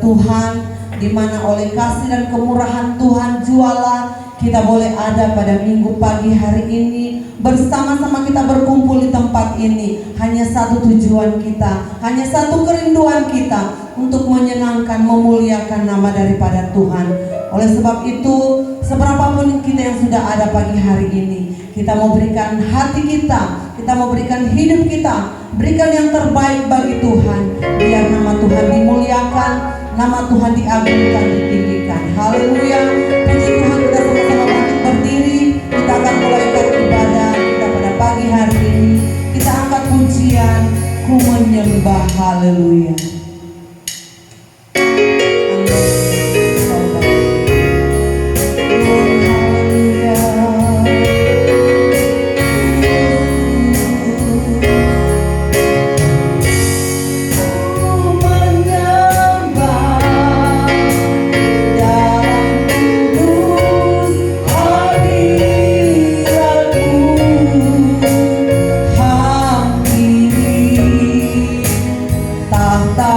Tuhan, di mana oleh kasih dan kemurahan Tuhan jualah kita boleh ada pada minggu pagi hari ini. Bersama-sama kita berkumpul di tempat ini. Hanya satu tujuan kita, hanya satu kerinduan kita, untuk menyenangkan, memuliakan nama daripada Tuhan. Oleh sebab itu, seberapapun kita yang sudah ada pagi hari ini, kita mau berikan hati kita mau berikan hidup kita, berikan yang terbaik bagi Tuhan. Biar nama Tuhan dimuliakan, nama Tuhan diagungkan, ditinggikan. Haleluya. Puji Tuhan, kita sama-sama bangkit berdiri. Kita akan mulaikan ibadah kita pada pagi hari ini. Kita angkat pujian, ku menyembah. Haleluya. Tahta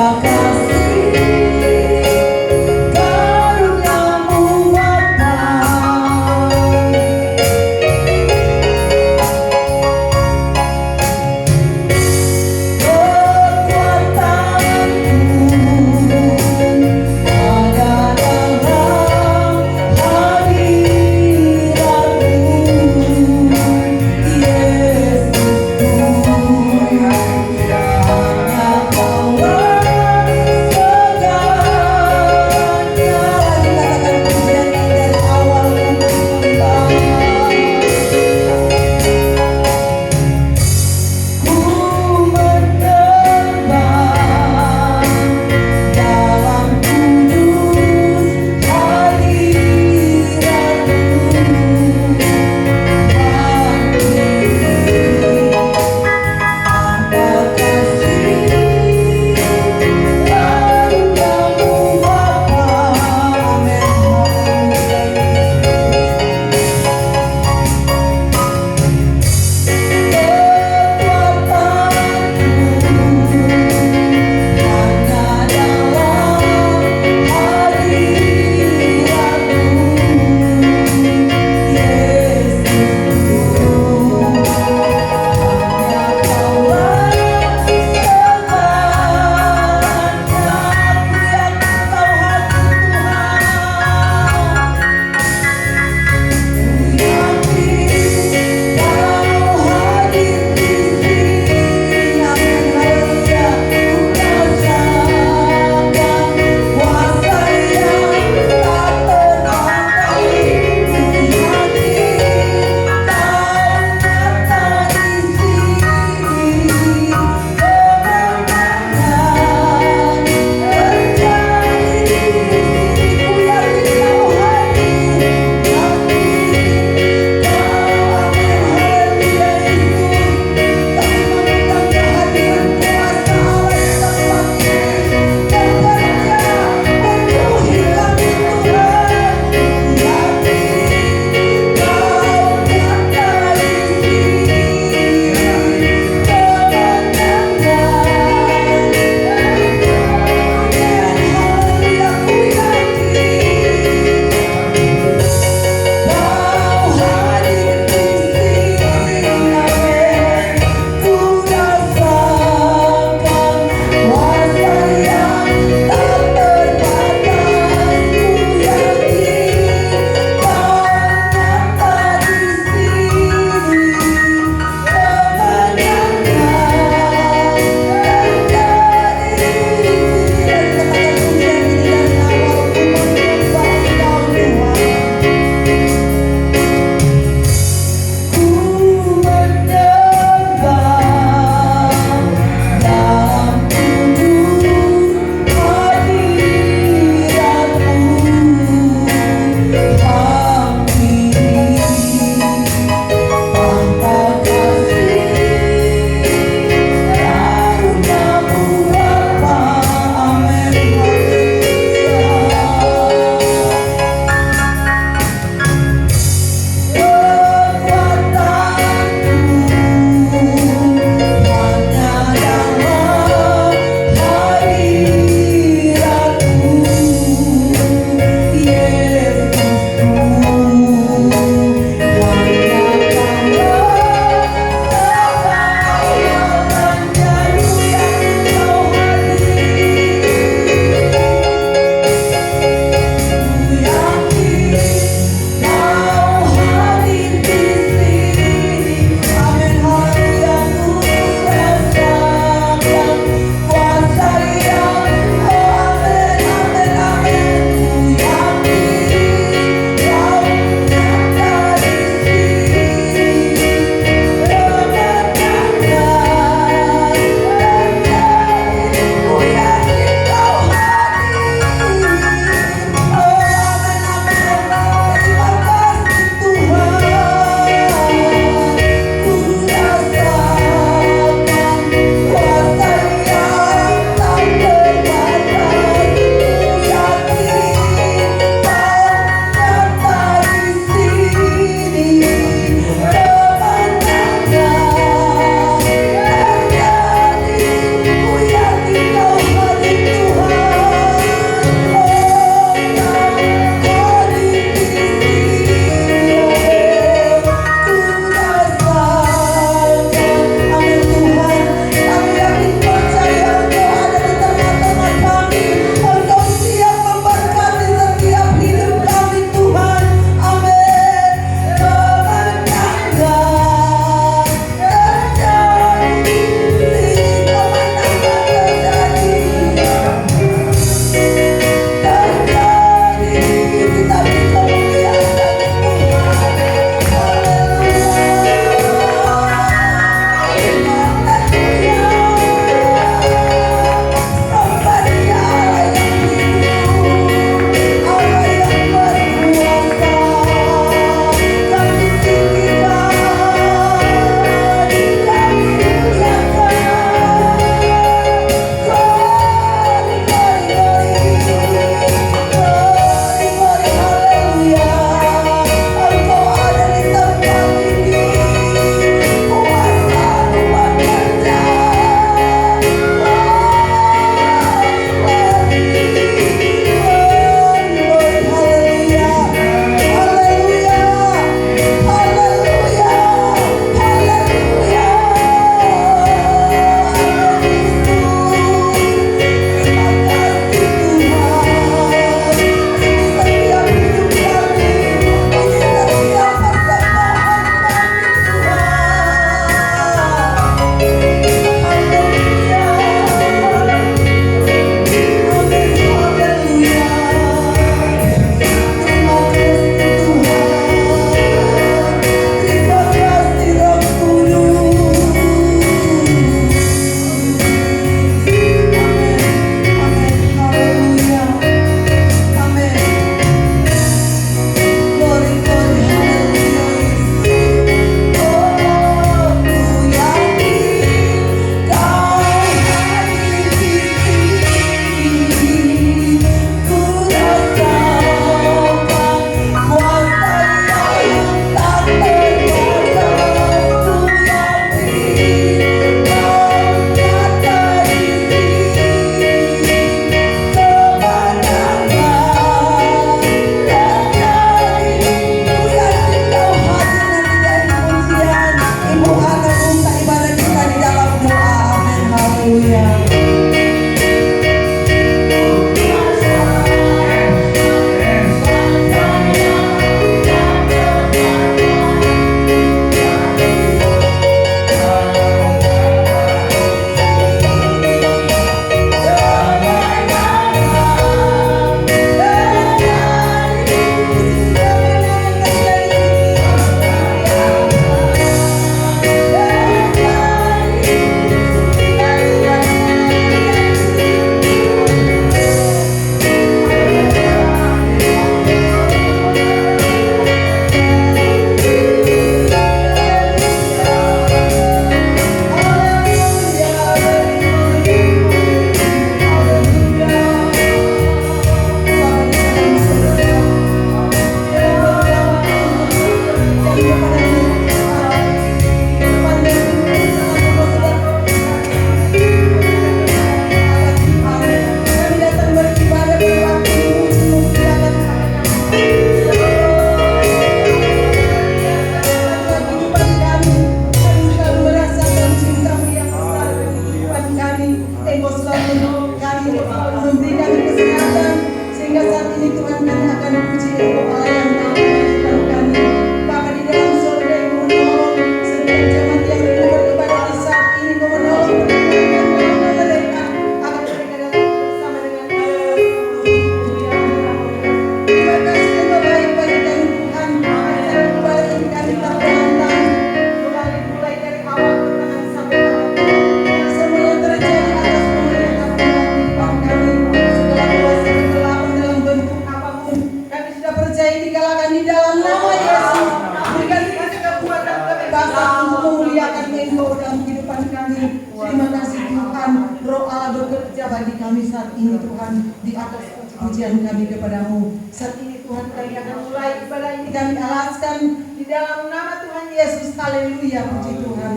dalam nama Yesus. Berikan kita kekuatan kebebasan untuk memuliakan Engkau dalam kehidupan kami. Terima kasih Tuhan, Roh Allah bekerja bagi kami saat ini Tuhan, di atas pujian kami kepadamu. Saat ini Tuhan kami akan mulai ibadah ini, kami alaskan di dalam nama Tuhan Yesus. Haleluya, puji Tuhan.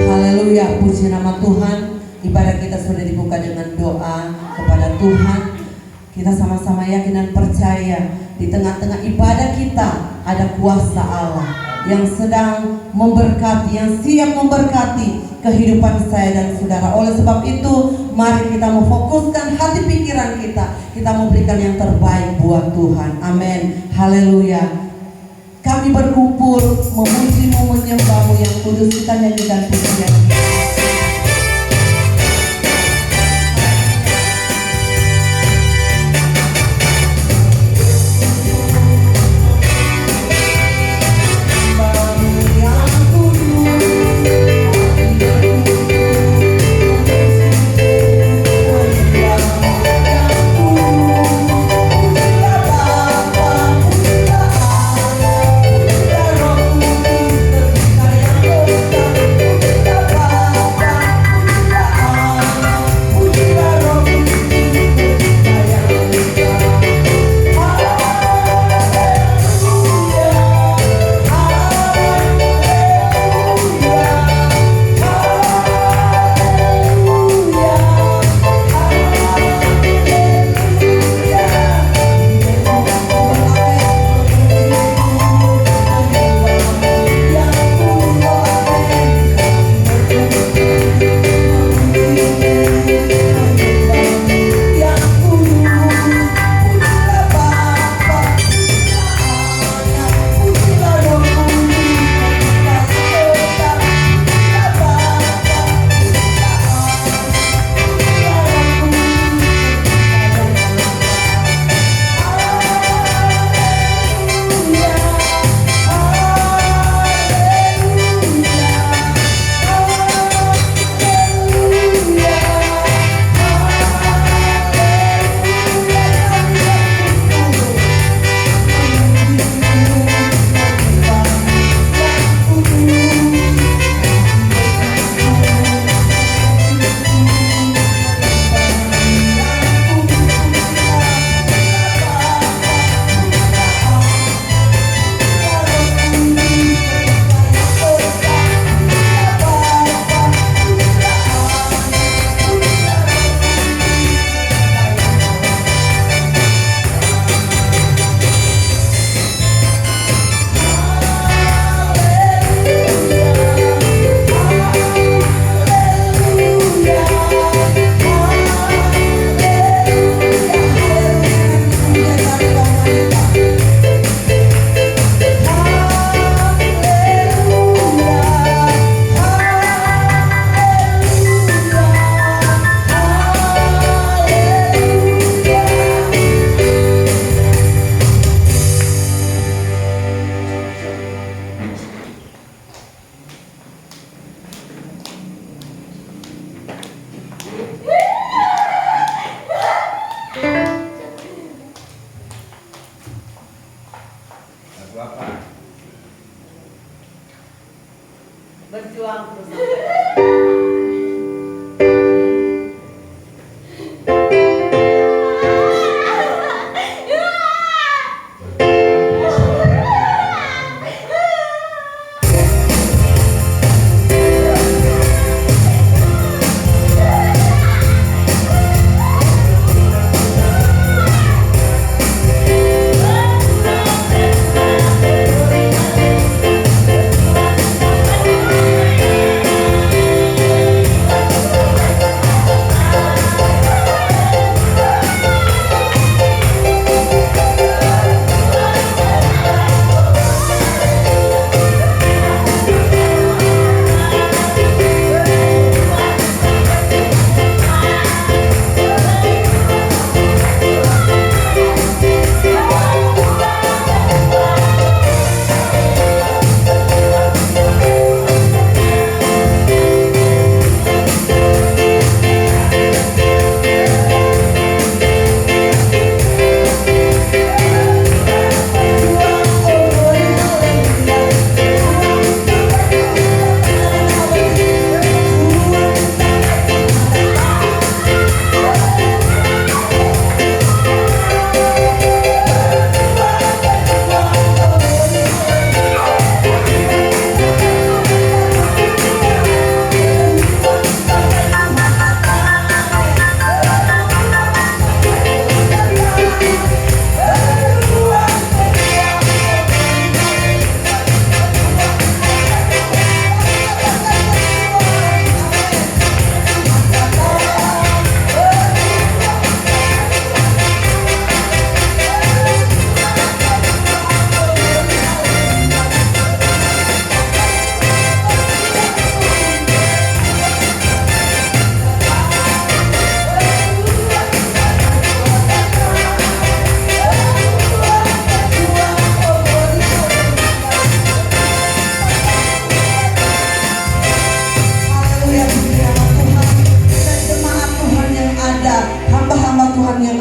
Haleluya, puji nama Tuhan. Ibadah kita sudah dibuka dengan doa kepada Tuhan. Kita sama-sama yakin dan percaya di tengah-tengah ibadah kita ada kuasa Allah yang sedang memberkati, yang siap memberkati kehidupan saya dan saudara. Oleh sebab itu, mari kita memfokuskan hati pikiran kita. Kita memberikan yang terbaik buat Tuhan. Amin. Haleluya. Kami berkumpul memuji-Mu, menyembah-Mu yang kudus. Kita nyanyikan pujian.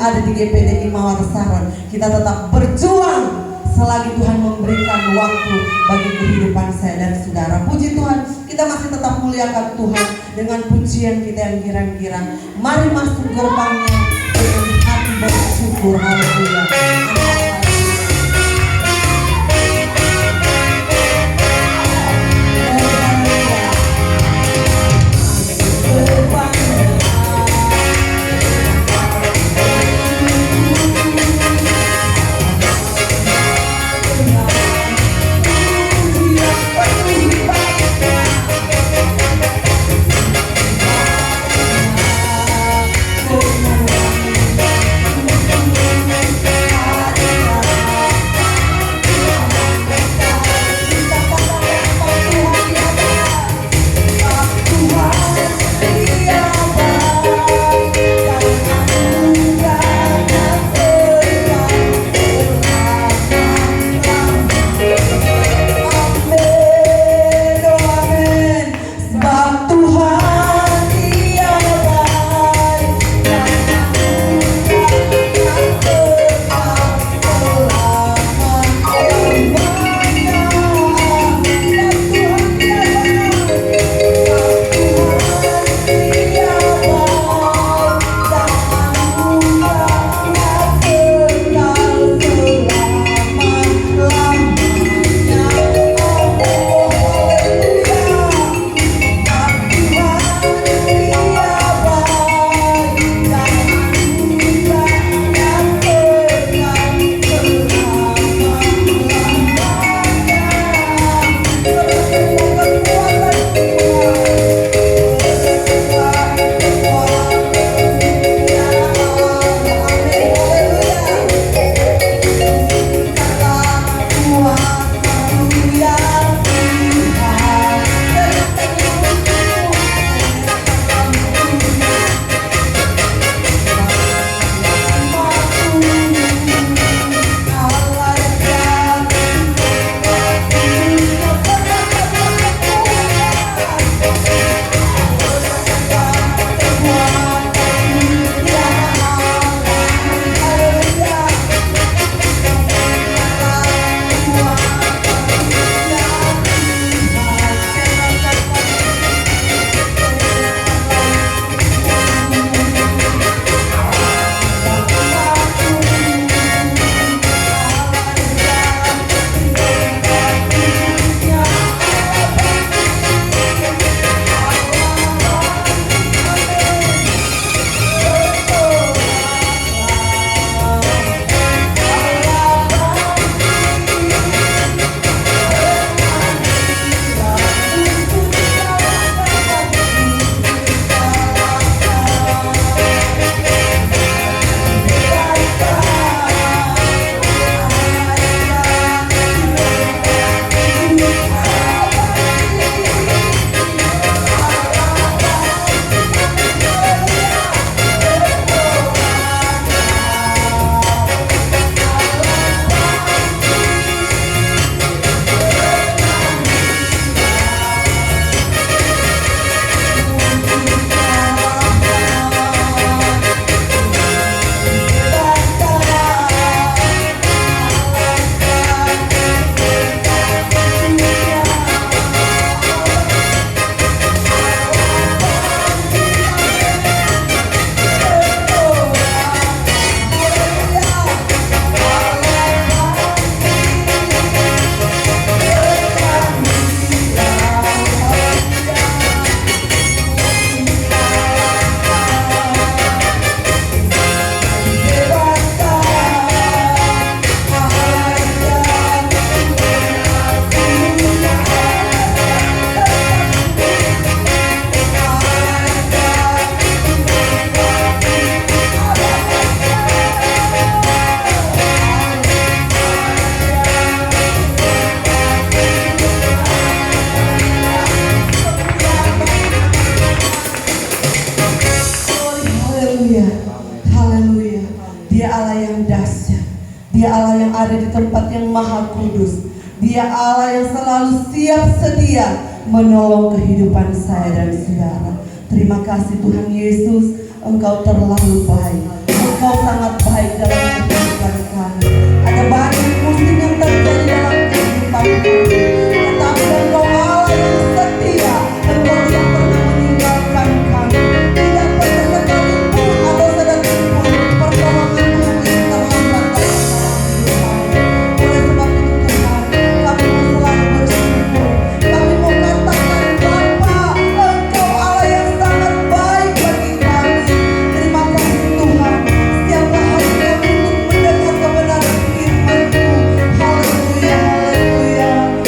ada di GPDI Mawar Saron, kita tetap berjuang selagi Tuhan memberikan waktu bagi kehidupan saya dan saudara. Puji Tuhan, kita masih tetap muliakan Tuhan dengan pujian kita yang girang-girang. Mari masuk gerbangnya dengan hati bersyukur. Haleluya. Dia Allah yang ada di tempat yang maha kudus. Dia Allah yang selalu siap sedia menolong kehidupan saya dan saudara. Terima kasih Tuhan Yesus, Engkau terlalu baik. Engkau sangat baik dalam kehidupan kami. Ada banyak musim yang terjadi dalam kehidupan kami, tetapi Engkau Allah yang setia. Engkau tidak pernah meninggalkan kami, tidak pernah sekalipun atau sedetik pun pertolongan Tuhan yang terlambat dalam kehidupan. Oleh sebab itu Tuhan, kami mau selalu bersyukur. Kami mau katakan Bapa, Engkau Allah yang sangat baik bagi kami. Terima kasih Tuhan. Setiaplah hari kami untuk mendengar kebenaran firman-Mu. Haleluya, haleluya.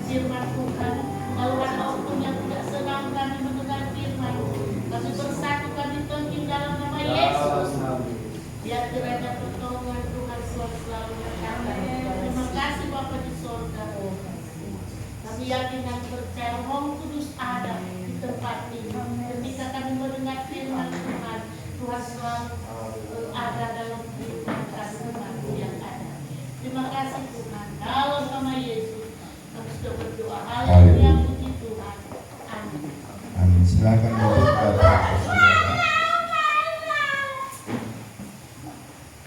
firman Tuhan. Kalau ada oknum yang tidak senang kami mendengar firman, kami bersatu kami tengking dalam nama Yesus. Biar kiranya pertolongan Tuhan selalu berkata. Terima kasih Bapa di sorga. Kami yakin dan percaya Roh Kudus ada di tempat ini. Ketika kami mendengar firman Tuhan, Tuhan selalu ada dalam kehidupan kami yang ada. Terima kasih Tuhan. Dalam nama Yesus kami sudah berdoa. Haleluya, puji Tuhan. Amin. Amin. Silakan duduk Bapak.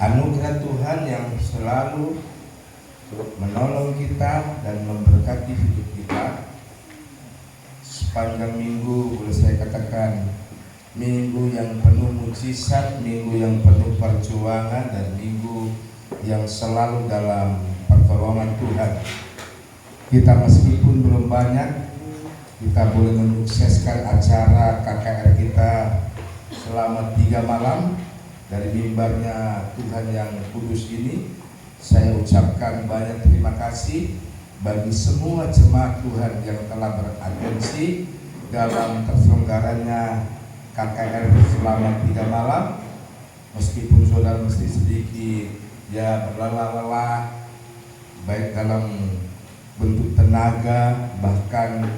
Anugerah Tuhan yang selalu menolong kita dan memberkati hidup kita sepanjang minggu, boleh saya katakan minggu yang penuh mujizat, minggu yang penuh perjuangan, dan minggu yang selalu dalam pertolongan Tuhan. Kita meskipun belum banyak, kita boleh menyukseskan acara KKR kita selama 3 malam dari mimbarnya Tuhan yang kudus ini. Saya ucapkan banyak terima kasih bagi semua jemaat Tuhan yang telah beratensi dalam terselenggaranya KKR selama 3 malam. Meskipun saudara mesti sedikit ya berlelah-lelah, baik dalam bentuk tenaga, bahkan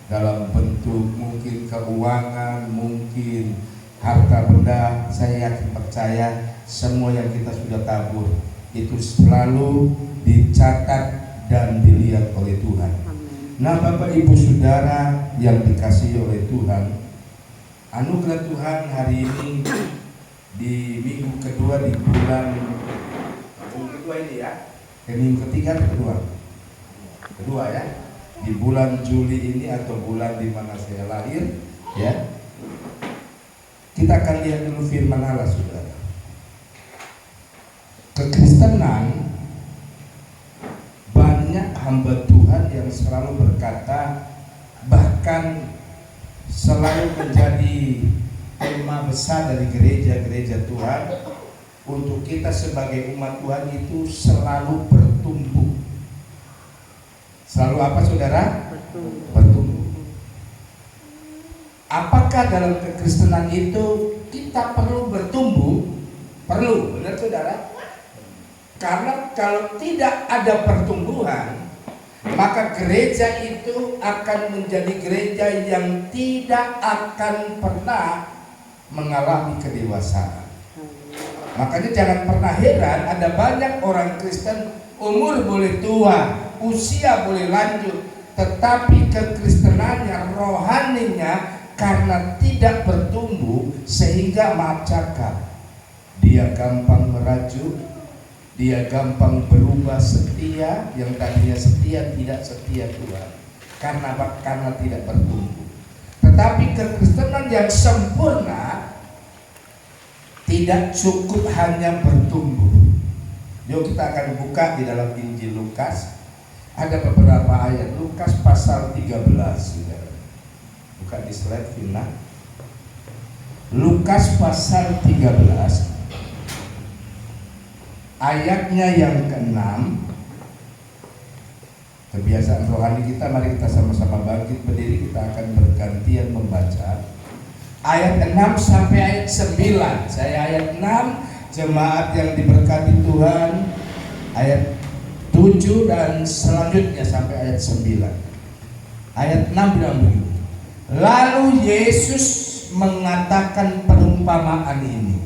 dalam bentuk mungkin keuangan, mungkin harta benda, saya yakin percaya semua yang kita sudah tabur itu selalu dicatat dan dilihat oleh Tuhan. Nah, Bapak Ibu Saudara yang dikasihi oleh Tuhan, anugerah Tuhan hari ini di minggu kedua di bulan kedua ini ya, minggu ketiga atau kedua ya, di bulan Juli ini atau bulan di mana saya lahir ya. Kita akan lihat dulu firman Allah, saudara. Kekristenan, banyak hamba Tuhan yang selalu berkata, bahkan selalu menjadi tema besar dari gereja-gereja Tuhan, untuk kita sebagai umat Tuhan itu selalu bertumbuh. Selalu apa, saudara? Bertumbuh. Apakah dalam kekristenan itu kita perlu bertumbuh? Perlu, benar saudara? Karena kalau tidak ada pertumbuhan, maka gereja itu akan menjadi gereja yang tidak akan pernah mengalami kedewasaan. Makanya jangan pernah heran ada banyak orang Kristen, umur boleh tua, usia boleh lanjut, tetapi kekristenannya, rohaninya karena tidak bertumbuh, sehingga maaf cakap, dia gampang merajuk, dia gampang berubah setia, yang tadinya setia tidak setia Tuhan, karena tidak bertumbuh. Tetapi kekristenan yang sempurna tidak cukup hanya bertumbuh. Yuk kita akan buka di dalam Injil Lukas, ada beberapa ayat. Lukas pasal 13, buka di slide Vina. Lukas pasal 13 ayatnya yang ke-6. Kebiasaan rohani kita, mari kita sama-sama bangkit berdiri, kita akan bergantian membaca ayat 6 sampai ayat 9. Saya ayat 6, jemaat yang diberkati Tuhan ayat 7 dan selanjutnya sampai ayat 9. Ayat 6 bilang begini. Lalu Yesus mengatakan perumpamaan ini.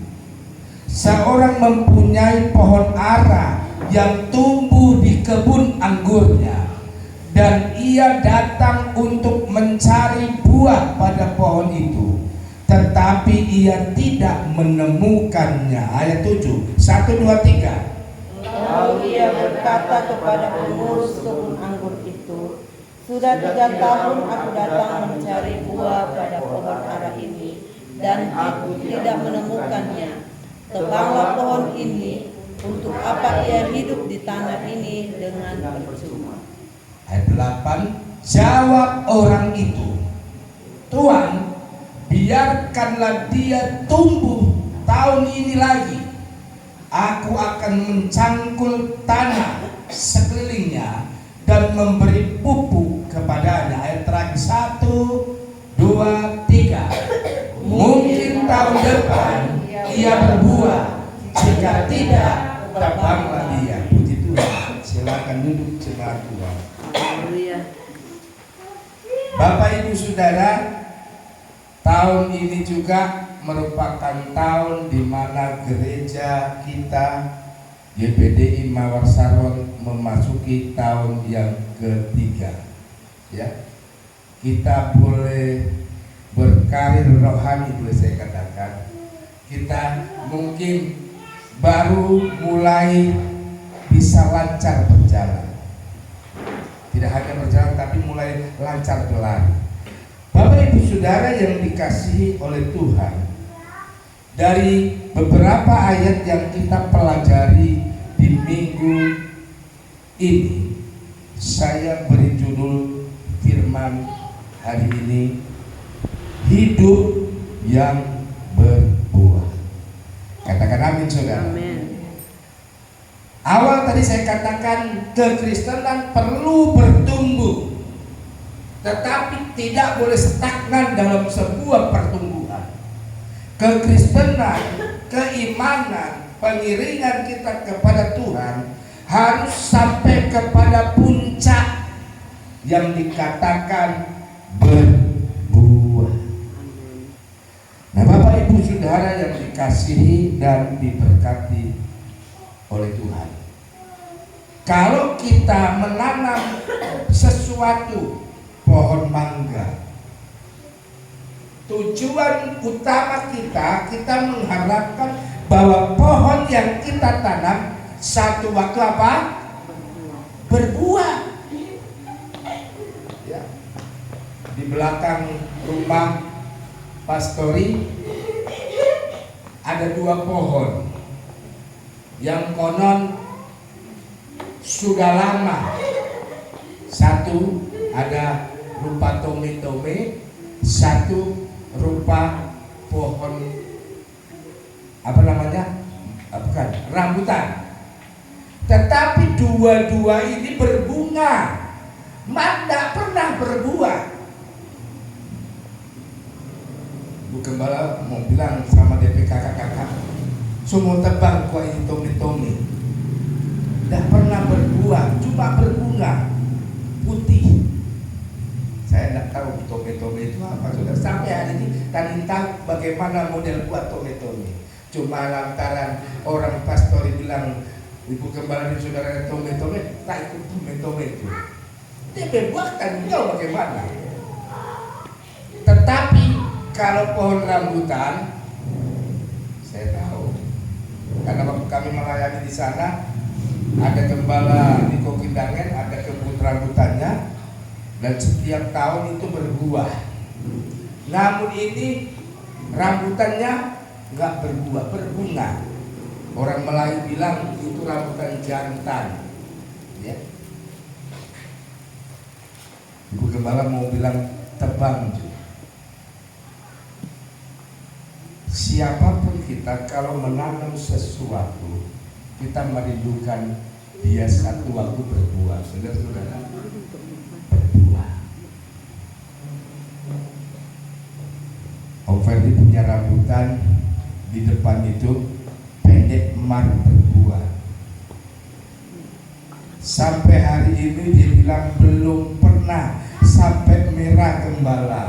Seorang mempunyai pohon ara yang tumbuh di kebun anggurnya, dan ia datang untuk mencari buah pada pohon itu, tetapi ia tidak menemukannya. Ayat 7, 1, 2, 3. Lalu ia berkata kepada pengurus kebun anggur itu, sudah 3 tahun aku datang mencari buah pada pohon ara ini, dan aku tidak menemukannya. Tebanglah pohon ini, untuk apa ia hidup di tanah ini dengan percuma. Ayat 8, jawab orang itu, Tuhan, biarkanlah dia tumbuh tahun ini lagi. Aku akan mencangkul tanah sekelilingnya dan memberi pupuk Bapak Ibu Saudara, tahun ini juga merupakan tahun di mana gereja kita GPDI Mawar Saron memasuki tahun yang ketiga. Ya, kita boleh berkarir rohani, boleh saya katakan. Kita mungkin baru mulai bisa lancar berjalan. Tidak hanya berjalan tapi mulai lancar berlari. Bapak Ibu Saudara yang dikasihi oleh Tuhan, dari beberapa ayat yang kita pelajari di minggu ini, saya beri judul firman hari ini, hidup yang berbuah. Katakan amin, saudara. Amin. Awal tadi saya katakan kekristenan perlu bertumbuh, tetapi tidak boleh stagnan dalam sebuah pertumbuhan. Kekristenan, keimanan, pengiringan kita kepada Tuhan harus sampai kepada puncak yang dikatakan berbuah. Nah, Bapak Ibu Saudara yang dikasihi dan diberkati oleh Tuhan, kalau kita menanam sesuatu, pohon mangga, tujuan utama kita mengharapkan bahwa pohon yang kita tanam satu waktu apa? Berbuah. Ya. Di belakang rumah Pastori ada 2 pohon yang konon sudah lama. Satu ada rupa tome-tome, satu rupa pohon apa namanya? Bukan, rambutan. Tetapi dua-dua ini berbunga, tidak pernah berbuah. Bu Gembala mau bilang sama DP kakak-kakak, semua tebang kuah ini tome-tome, tidak pernah berbuah, cuma berbunga putih. Saya tidak tahu tome-tome itu apa, sudah sampai hari ini kalian tahu bagaimana model buat tome-tome. Cuma lantaran orang pastori bilang, Ibu Gembala dan saudara tome-tome, tak ikut tome-tome itu. Dia berbuahkan jauh bagaimana. Tetapi kalau pohon rambutan, saya tahu, karena waktu kami melayani di sana, ada Gembala di Kokindangen, ada kebun rambutannya, dan setiap tahun itu berbuah. Namun ini rambutannya nggak berbuah, berbunga. Orang Melayu bilang itu rambutan jantan. Ya. Ibu Gembala mau bilang tebang juga. Siapapun kita kalau menanam sesuatu, kita merindukan dia satu waktu berbuah. Saudara-saudara, berbuah. Om Ferdi punya rambutan di depan itu pendek emat berbuah. Sampai hari ini dia bilang belum pernah sampai merah Gembala.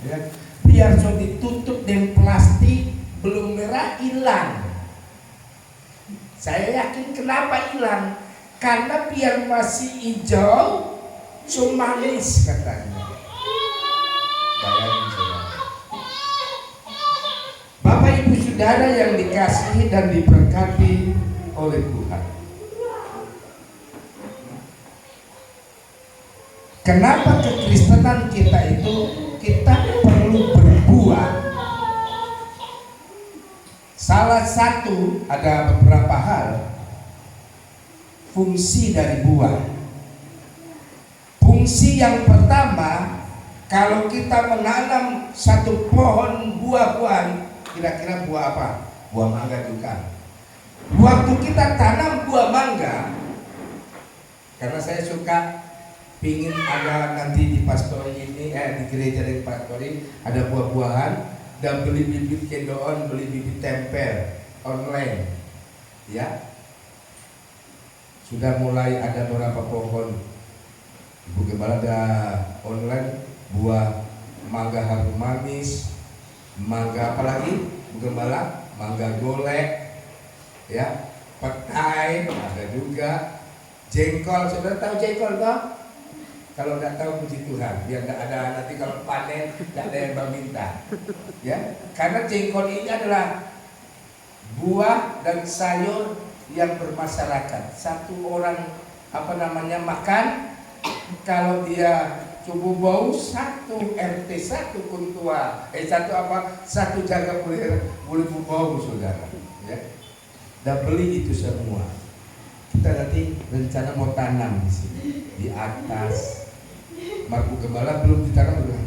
Ya. Biar so ditutup dengan plastik belum merah hilang. Saya yakin kenapa hilang? Karena biar masih hijau, so manis katanya. Bayangin saudara. Bapak Ibu Saudara yang dikasihi dan diberkati oleh Tuhan. Kenapa kekristenan kita itu kita perlu berbuah? Salah satu, ada beberapa hal fungsi dari buah. Fungsi yang pertama, kalau kita menanam satu pohon buah-buahan, kira-kira buah apa? Buah mangga juga. Waktu kita tanam buah mangga, karena saya suka pingin ada nanti di pastori ini, di gereja dari pastori ada buah-buahan, dan beli bibit kendoon, beli bibit tempel online, ya. Sudah mulai ada beberapa pohon. Ibu Gembala ada online buah mangga harum manis, mangga apalagi Gembala, mangga golek, ya, petai ada juga, jengkol. Saudara tahu jengkol toh? Kalau nggak tahu puji Tuhan, biar nggak ada nanti kalau panen nggak ada yang meminta, ya. Karena jengkol ini adalah buah dan sayur yang bermasyarakat. Satu orang makan, kalau dia cukup bau, satu RT, satu kuntua, satu jaga boleh bau, saudara, ya. Dan beli itu semua. Kita nanti rencana mau tanam di sini, di atas Marku Gembala belum ditanam belum.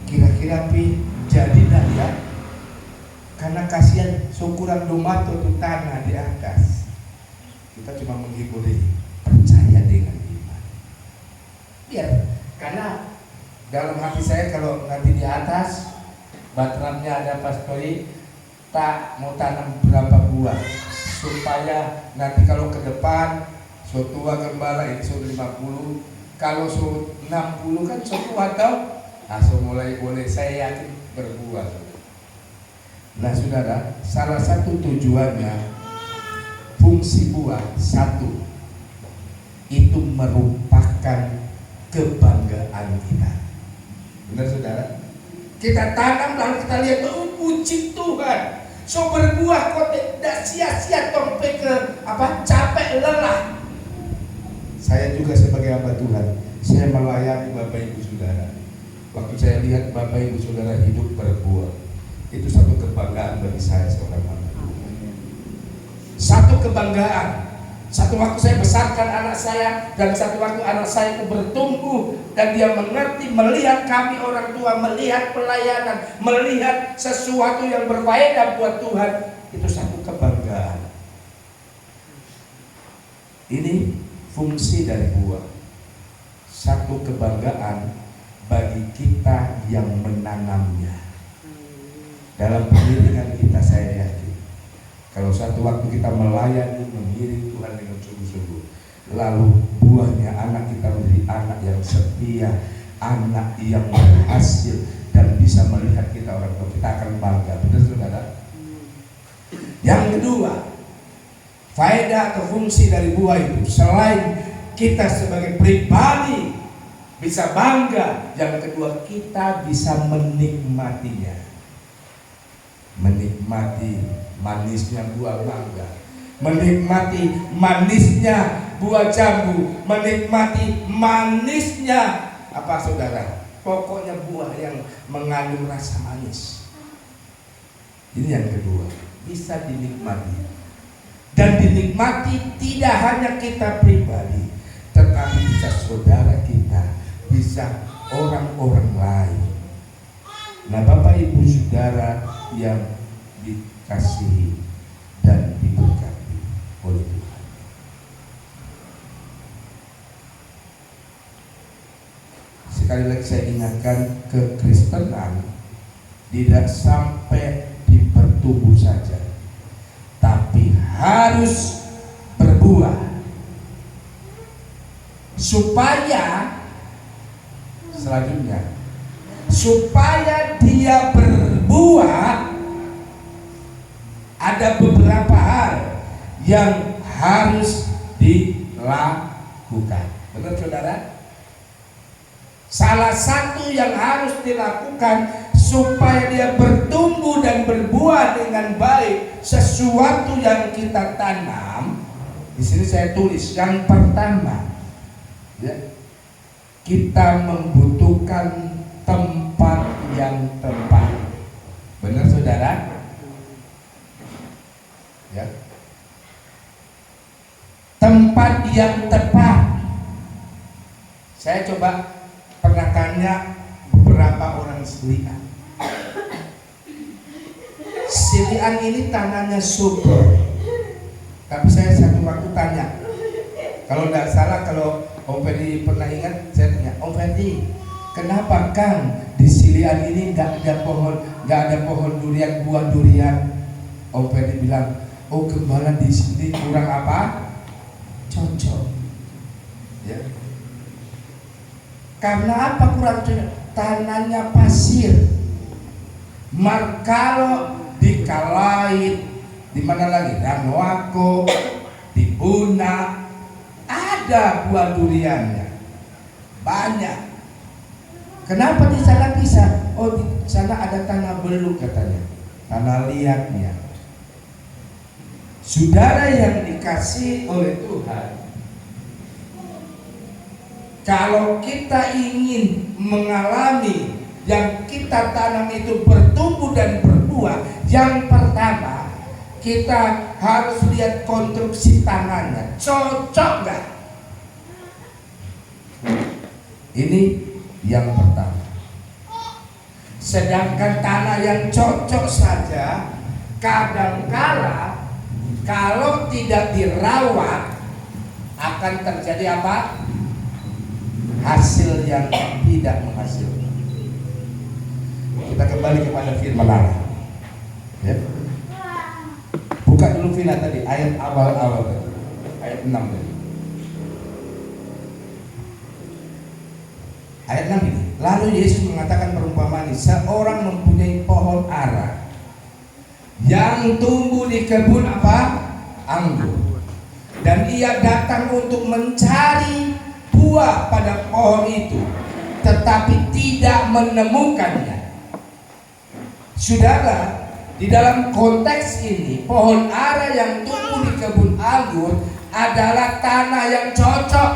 Kira-kira jadi dah ya. Karena kasihan syukuran domato itu tanah di atas. Kita cuma menghibur dia, percaya dengan iman. Biar karena dalam hati saya kalau nanti di atas bateramnya ada pastori, tak mau tanam berapa buah supaya nanti kalau ke depan tua Gembala ini 50, kalau 60 kan tua tahu, mulai boleh saya yakin berbuah. Nah saudara, salah satu tujuannya fungsi buah satu itu merupakan kebanggaan kita. Benar saudara? Kita tanam lalu kita lihat, oh puji Tuhan, so berbuah kok tidak sia-sia tompe ke capek lelah. Saya juga sebagai hamba Tuhan, saya melayani Bapak Ibu Saudara. Waktu saya lihat Bapak Ibu Saudara hidup berbuah, itu satu kebanggaan bagi saya seorang hamba Tuhan. Satu kebanggaan. Satu waktu saya besarkan anak saya, dan satu waktu anak saya itu bertumbuh dan dia mengerti, melihat kami orang tua, melihat pelayanan, melihat sesuatu yang berfaedah buat Tuhan, itu satu kebanggaan. Ini fungsi dari buah. Satu kebanggaan bagi kita yang menanamnya. Dalam pendidikan kita saya yakin, kalau satu waktu kita melayani, mengiring Tuhan dengan sungguh-sungguh, lalu buahnya anak kita menjadi anak yang setia, anak yang berhasil dan bisa melihat kita orang tua, kita akan bangga. Benar saudara? Yang kedua, faedah atau fungsi dari buah itu, selain kita sebagai pribadi bisa bangga, yang kedua kita bisa menikmatinya. Menikmati manisnya buah mangga, menikmati manisnya buah jambu, menikmati manisnya saudara? Pokoknya buah yang mengandung rasa manis. Ini yang kedua, bisa dinikmati. Dan dinikmati tidak hanya kita pribadi, tetapi bisa saudara kita, bisa orang-orang lain. Nah Bapak Ibu Saudara yang dikasihi dan diberkati oleh Tuhan, sekali lagi saya ingatkan, kekristenan tidak sampai dipertumbuh saja, tapi harus berbuah supaya selanjutnya, supaya dia berbuah, ada beberapa hal yang harus dilakukan. Benar saudara? Salah satu yang harus dilakukan supaya dia bertumbuh dan berbuah dengan baik, sesuatu yang kita tanam. Di sini saya tulis yang pertama, ya, kita membutuhkan tempat yang tepat. Benar saudara? Ya. Tempat yang tepat. Saya coba pernah tanya beberapa orang Silian. Silian ini tanahnya subur. Tapi saya satu waktu tanya, kalau tidak salah, kalau Om Ferdi pernah ingat, saya tanya, Om Ferdi, kenapa Kang di Silian ini nggak ada pohon durian, buah durian? Om Ferdi bilang, oh Gembala di sini kurang apa? Cocok. Ya. Karena apa kurang cocok? Tanahnya pasir. Kalau di Kalait, di mana lagi? Ranowako, di Buna, ada buah duriannya, banyak. Kenapa di sana bisa? Oh, di sana ada tanah beluk katanya, tanah liatnya. Saudara yang dikasih oleh Tuhan, kalau kita ingin mengalami yang kita tanam itu bertumbuh dan berbuah, yang pertama kita harus lihat konstruksi tanahnya, cocok nggak? Ini yang pertama. Sedangkan tanah yang cocok saja kadangkala kalau tidak dirawat akan terjadi apa? Hasil yang tidak menghasilkan. Kita kembali kepada firman Allah. Ya. Buka dulu firman tadi, ayat awal-awal tadi. Ayat 6 tadi. Ayat 6 ini. Lalu Yesus mengatakan perumpamaan ini, seorang mempunyai pohon ara yang tumbuh di kebun apa? Anggur. Dan ia datang untuk mencari buah pada pohon itu, tetapi tidak menemukannya. Saudara, di dalam konteks ini pohon ara yang tumbuh di kebun anggur adalah tanah yang cocok.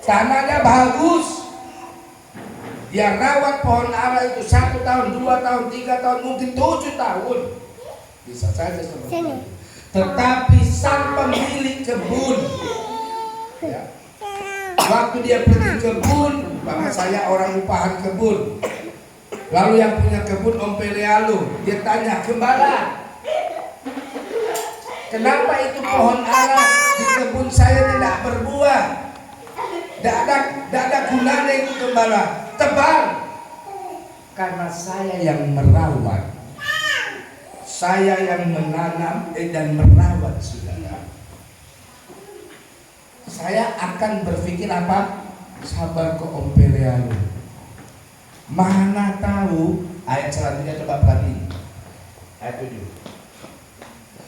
Tanahnya bagus. Dia rawat pohon ara itu 1 tahun, 2 tahun, 3 tahun, mungkin 7 tahun. Bisa saja seperti itu. Tetapi sang pemilik kebun, ya, waktu dia pergi kebun, bahwa saya orang upahan kebun. Lalu yang punya kebun Om Pelealu, dia tanya, gembala, kenapa itu pohon ara di kebun saya tidak berbuah? Tidak ada gunanya itu gembala. Tebal. Karena saya yang merawat, saya yang menanam dan merawat, saudara. Saya akan berpikir apa? Sabar kok Om Pelealu. Mana tahu, ayat selanjutnya coba perhatiin, ayat 7.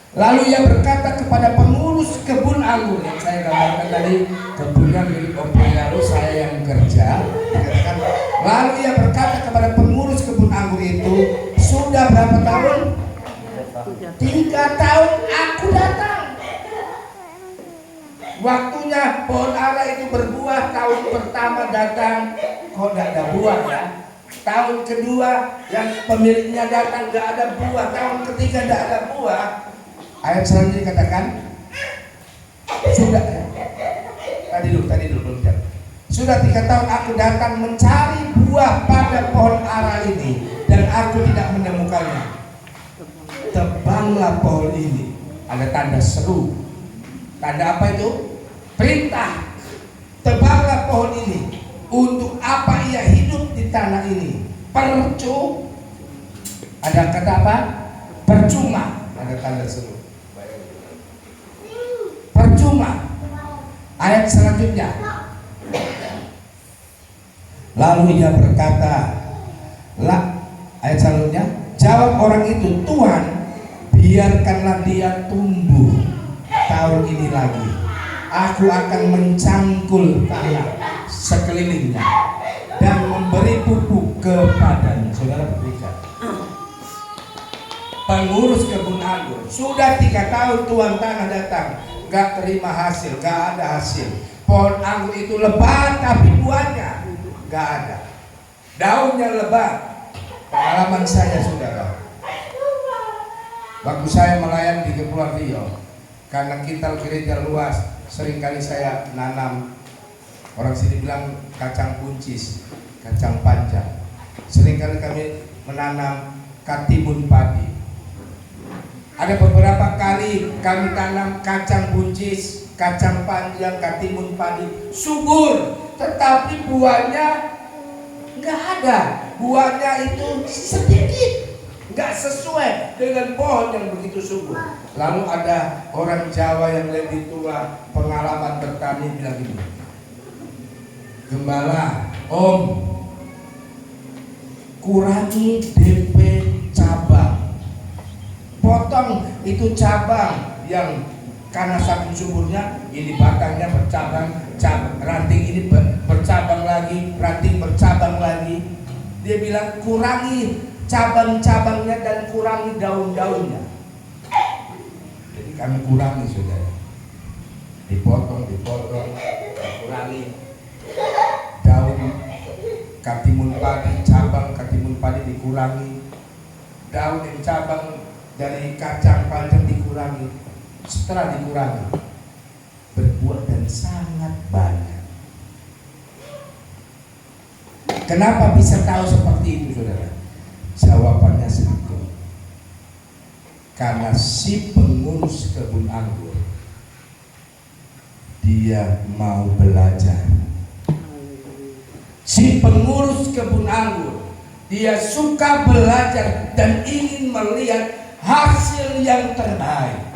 Lalu ia berkata kepada pengurus kebun anggur, yang saya gambarkan tadi, kebunnya milik Om Pelealu, saya yang kerja. Dikatakan, lalu ia berkata kepada pengurus kebun anggur itu, sudah berapa tahun? 3 tahun aku datang. Waktunya pohon ara itu berbuah, tahun pertama datang, kok tidak ada buah ya? Tahun kedua yang pemiliknya datang gak ada buah, tahun ketiga gak ada buah. Ayat selanjutnya dikatakan, sudah tadi dulu belum jawab. Sudah 3 tahun aku datang mencari buah pada pohon ara ini dan aku tidak menemukannya. Tebanglah pohon ini. Ada tanda seru. Tanda apa itu? Perintah. Tebanglah pohon ini. Untuk apa ia hidup di tanah ini? Ada kata apa? Percuma. Ada tanda seru. Percuma. Ayat selanjutnya. Lalu ia berkata, ayat selanjutnya, jawab orang itu, Tuhan, biarkanlah dia tumbuh tahun ini lagi. Aku akan mencangkul tanah sekelilingnya dan memberi pupuk kepadanya. Saudara berikan. Pengurus kebun anggur sudah 3 tahun tuan tanah datang, gak terima hasil, gak ada hasil. Pohon anggur itu lebat tapi buahnya gak ada. Daunnya lebat. Pengalaman saya, saudara, waktu saya melayani di Kepulauan Riau, karena kita gereja luas, seringkali saya nanam, orang sini bilang kacang buncis, kacang panjang. Seringkali kami menanam katimun padi. Ada beberapa kali kami tanam kacang buncis, kacang panjang, katimun padi, subur, tetapi buahnya nggak ada. Buahnya itu sedikit, nggak sesuai dengan pohon yang begitu subur. Lalu ada orang Jawa yang lebih tua, pengalaman bertani, bilang gini, Gembala, Om, kurangi DP cabang, potong itu cabang yang karena saking suburnya, ini batangnya bercabang, ranting ini bercabang lagi, ranting bercabang lagi. Dia bilang kurangi cabang-cabangnya dan kurangi daun-daunnya. Jadi kami kurangi, saudara, dipotong, kurangi daun katimun padi, cabang katimun padi dikurangi, daun dan cabang dari kacang panjang dikurangi. Setelah dikurangi, berbuah dan sangat banyak. Kenapa bisa tahu seperti itu, saudara? Jawabannya satu, karena si pengurus kebun anggur dia mau belajar. Si pengurus kebun anggur dia suka belajar dan ingin melihat hasil yang terbaik.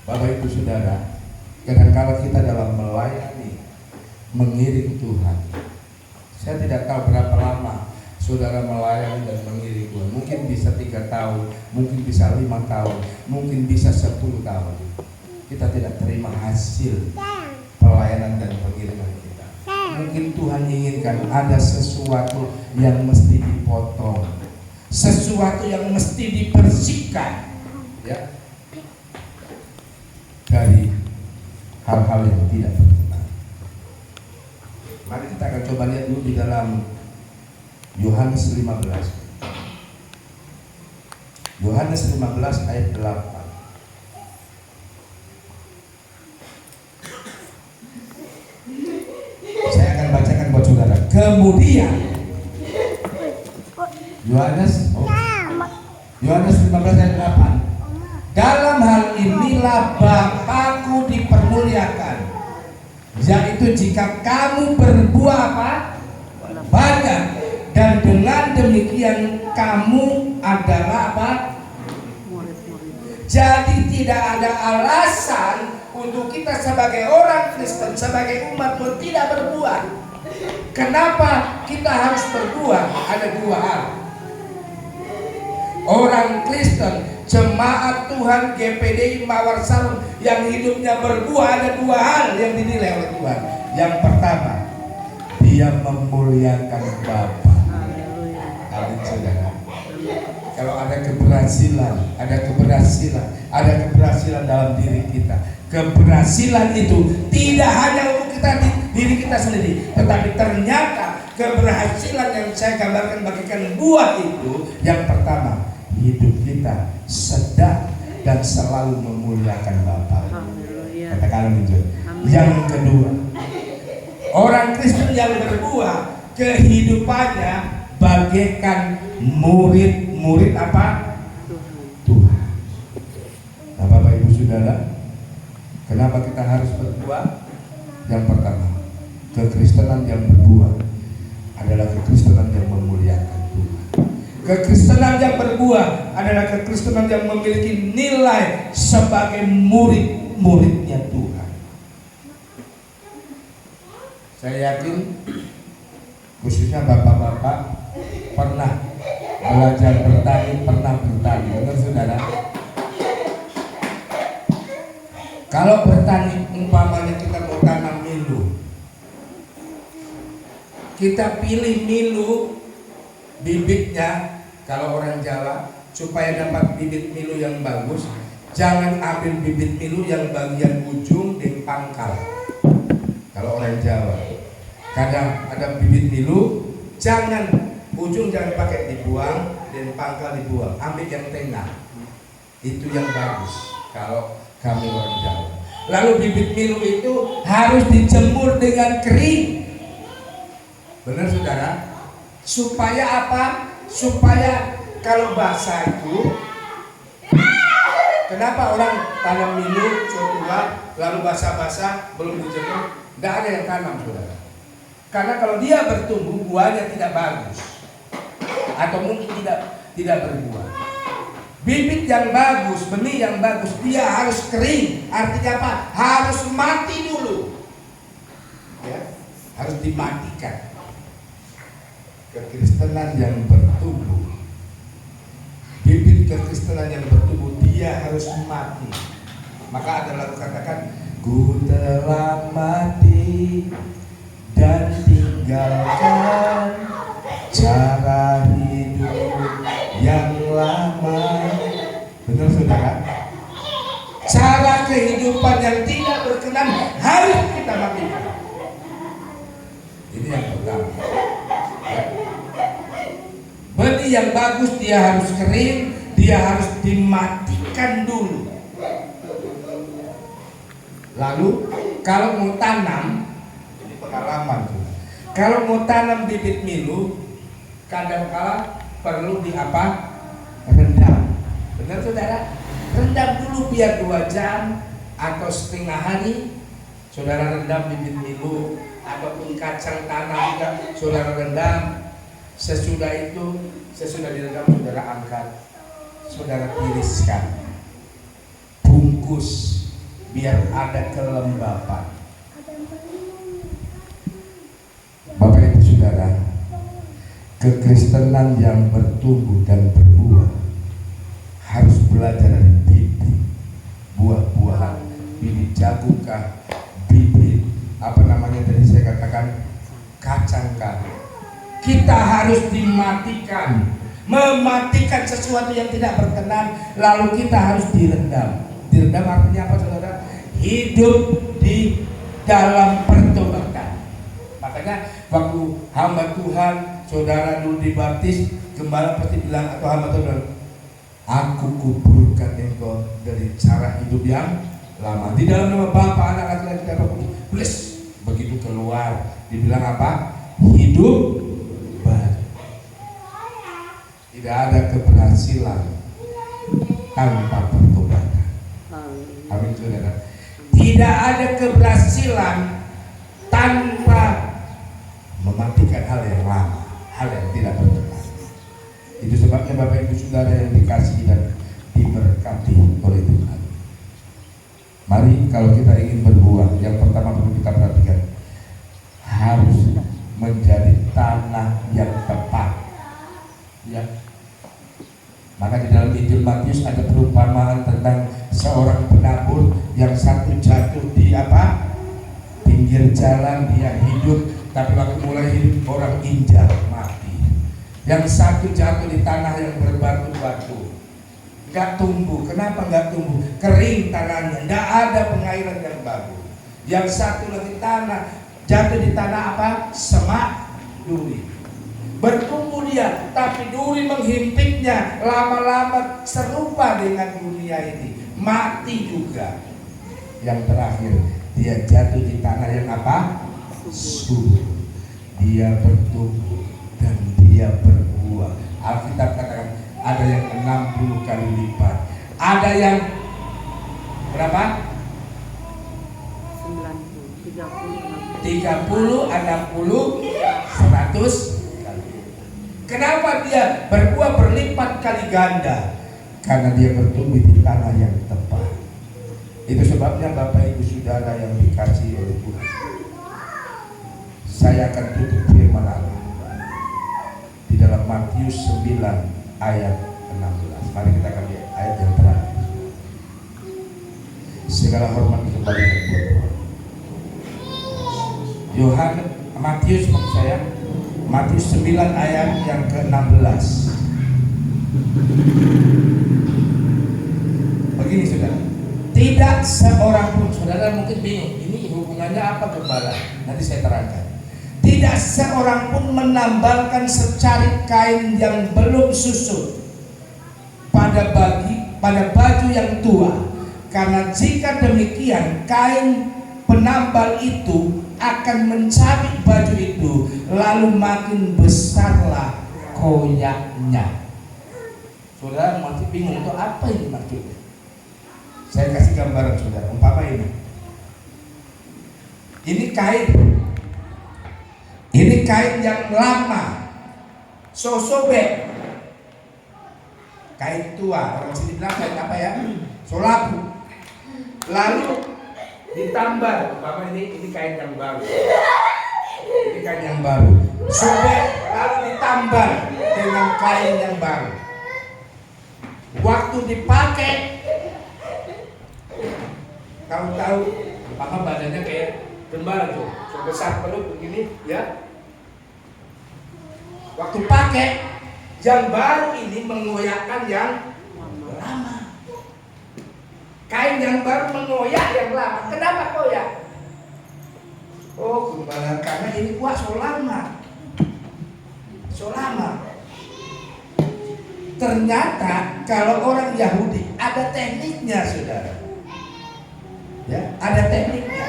Bapak Ibu Saudara, kadang-kala kita dalam melayani, mengiring Tuhan, saya tidak tahu berapa lama saudara melayani dan mengiring Tuhan. Mungkin bisa 3 tahun, mungkin bisa 5 tahun, mungkin bisa 10 tahun. Kita tidak terima hasil pelayanan dan pengiriman kita. Mungkin Tuhan inginkan ada sesuatu yang mesti dipotong, sesuatu yang mesti dibersihkan, ya, dari hal-hal yang tidak berkenan. Mari kita akan coba lihat dulu di dalam Yohanes 15. Yohanes 15 ayat 8. Saya akan bacakan buat saudara. Kemudian Yohanes 15 ayat 8. Dalam hal inilah Bapakku dipermuliakan, yaitu jika kamu berbuah apa? Banyak, dan dengan demikian kamu adalah apa? Jadi tidak ada alasan untuk kita sebagai orang Kristen, sebagai umat Tuhan tidak berbuah. Kenapa kita harus berbuah? Ada 2 hal. Orang Kristen, jemaat Tuhan GPDI Mawar Sarung yang hidupnya berbuah, ada 2 hal yang dinilai oleh Tuhan. Yang pertama, dia memuliakan Bapa. Amin, saudara. Kalau ada keberhasilan dalam diri kita. Keberhasilan itu tidak hanya untuk kita diri kita sendiri, tetapi ternyata keberhasilan yang saya gambarkan bagikan buah itu, yang pertama, hidup kita sedang dan selalu memuliakan Bapa. Katakan amin. Yang kedua, orang Kristen yang berbuah, kehidupannya bagaikan murid apa? Tuhan. Nah, Bapak Ibu Saudara, kenapa kita harus berbuah? Yang pertama, kekristenan yang berbuah adalah kekristenan yang memuliakan Tuhan. Kekristenan yang berbuah adalah kekristenan yang memiliki nilai sebagai murid-muridnya Tuhan. Saya yakin khususnya bapak-bapak pernah belajar bertani, benar saudara? Kalau bertani, umpamanya kita mau tanam milu, kita pilih milu bibitnya. Kalau orang Jawa, supaya dapat bibit milu yang bagus, jangan ambil bibit milu yang bagian ujung di pangkal. Kalau orang Jawa, kadang ada bibit milu, jangan ujung, jangan pakai dibuang, dan pangkal dibuang, ambil yang tengah, itu yang bagus. Kalau kami orang Jawa, lalu bibit milu itu harus dijemur dengan kering, benar saudara? Supaya apa? Supaya kalau basah itu, kenapa orang tanam milu tua lalu basah-basah belum dijemur? Tidak ada yang tanam, saudara. Karena kalau dia bertumbuh, buahnya tidak bagus, atau mungkin tidak berbuah. Bibit yang bagus, benih yang bagus, dia harus kering. Artinya apa? Harus mati dulu. Ya. harus dimatikan. Kekristenan yang bertumbuh, bibit kekristenan yang bertumbuh, dia harus mati. Maka ada lagu katakan, ku telah mati dan tinggalkan cara hidup yang lama. Benar saudara? Cara kehidupan yang tidak berkenan harus kita matikan. Ini yang pertama. Benih yang bagus dia harus kering, dia harus dimatikan dulu. Lalu kalau mau tanam, ini pengalaman tuh. Kalau mau tanam bibit milu, kadang-kala perlu di apa? Rendam. Benar saudara? Rendam dulu biar 2 jam atau setengah hari. Saudara rendam bibit milu ataupun kacang tanah juga saudara rendam. Sesudah direndam saudara angkat, saudara tiriskan, bungkus biar ada kelembapan. Bapak Ibu Saudara, kekristenan yang bertumbuh dan berbuah harus belajar dari bibit, buah-buahan, bibit jagungkah, bibit apa namanya tadi saya katakan kacangkah. Kita harus dimatikan, mematikan sesuatu yang tidak berkenan, lalu kita harus direndam. Direndam artinya apa saudara? Hidup di dalam pertobatan. Makanya waktu hamba Tuhan, saudara dulu dibaptis, gembala pasti bilang atau hamba Tuhan bilang, aku kuburkan engkau dari cara hidup yang lama. Di dalam nama Bapa, Anak, Laki-laki dan Roh Kudus. Plus begitu keluar, dibilang apa? Hidup. Tidak ada keberhasilan tanpa pertobatan. Amin saudara. Tidak ada keberhasilan tanpa mematikan hal yang lama, hal yang tidak berkenan. Itu sebabnya Bapak Ibu Saudara yang dikasihi dan diberkati oleh Tuhan. Mari kalau kita ingin berbuah, yang pertama perlu kita perhatikan, harus menjadi tanah yang tepat. Ya. Maka di dalam Injil Matius ada perumpamaan tentang seorang penabur yang satu jatuh di apa? Pinggir jalan, dia hidup, tapi waktu mulai hidup orang injak mati. Yang satu jatuh di tanah yang berbatu-batu, nggak tumbuh. Kenapa nggak tumbuh? Kering tanahnya, nggak ada pengairan yang bagus. Yang satu lagi jatuh di tanah apa? Semak, duri. Bertumbuh dia, tapi duri menghimpitnya, lama-lama serupa dengan dunia ini, mati juga. Yang terakhir, dia jatuh di tanah yang apa? Subur. Dia bertumbuh dan dia berbuah. Alkitab katakan ada yang 60 kali lipat, ada yang berapa? 30, 60, 100. Kenapa dia berbuah berlipat kali ganda? Karena dia bertumbuh di tanah yang tepat. Itu sebabnya Bapak Ibu Saudara yang dikasihi oleh Tuhan, saya akan tutup firman Allah di dalam Matius 9 ayat 16. Mari kita akan lihat ayat yang terakhir. Segala hormat dikembalikan kepada Tuhan. Matius maksud saya, Matius 9 ayat yang ke-16. Begini saudara, tidak seorang pun, saudara mungkin bingung, ini hubungannya apa gembala? Nanti saya terangkan. Tidak seorang pun menambalkan secarik kain yang belum susut pada baju yang tua, karena jika demikian kain penambal itu akan mencabik baju itu, lalu makin besarlah koyaknya. Saudara masih bingung itu apa ini maksudnya? Saya kasih gambaran saudara, umpama ini. Ini kain yang lama, sobek, kain tua. Orang sini bilang kain apa ya? Solabu. Lalu ditambah, umpama ini kain yang baru. Ini kain yang baru. Sobek lalu ditambah dengan kain yang baru. Waktu dipakai, kamu tahu, maka badannya kayak gembala tuh, sebesar perut begini, ya. Waktu pakai, yang baru ini mengoyakkan yang lama. Kain yang baru mengoyak yang lama. Kenapa koyak? Oh, gembala, karena ini kuat so lama. So lama. Ternyata kalau orang Yahudi ada tekniknya, saudara. Ya, ada tekniknya.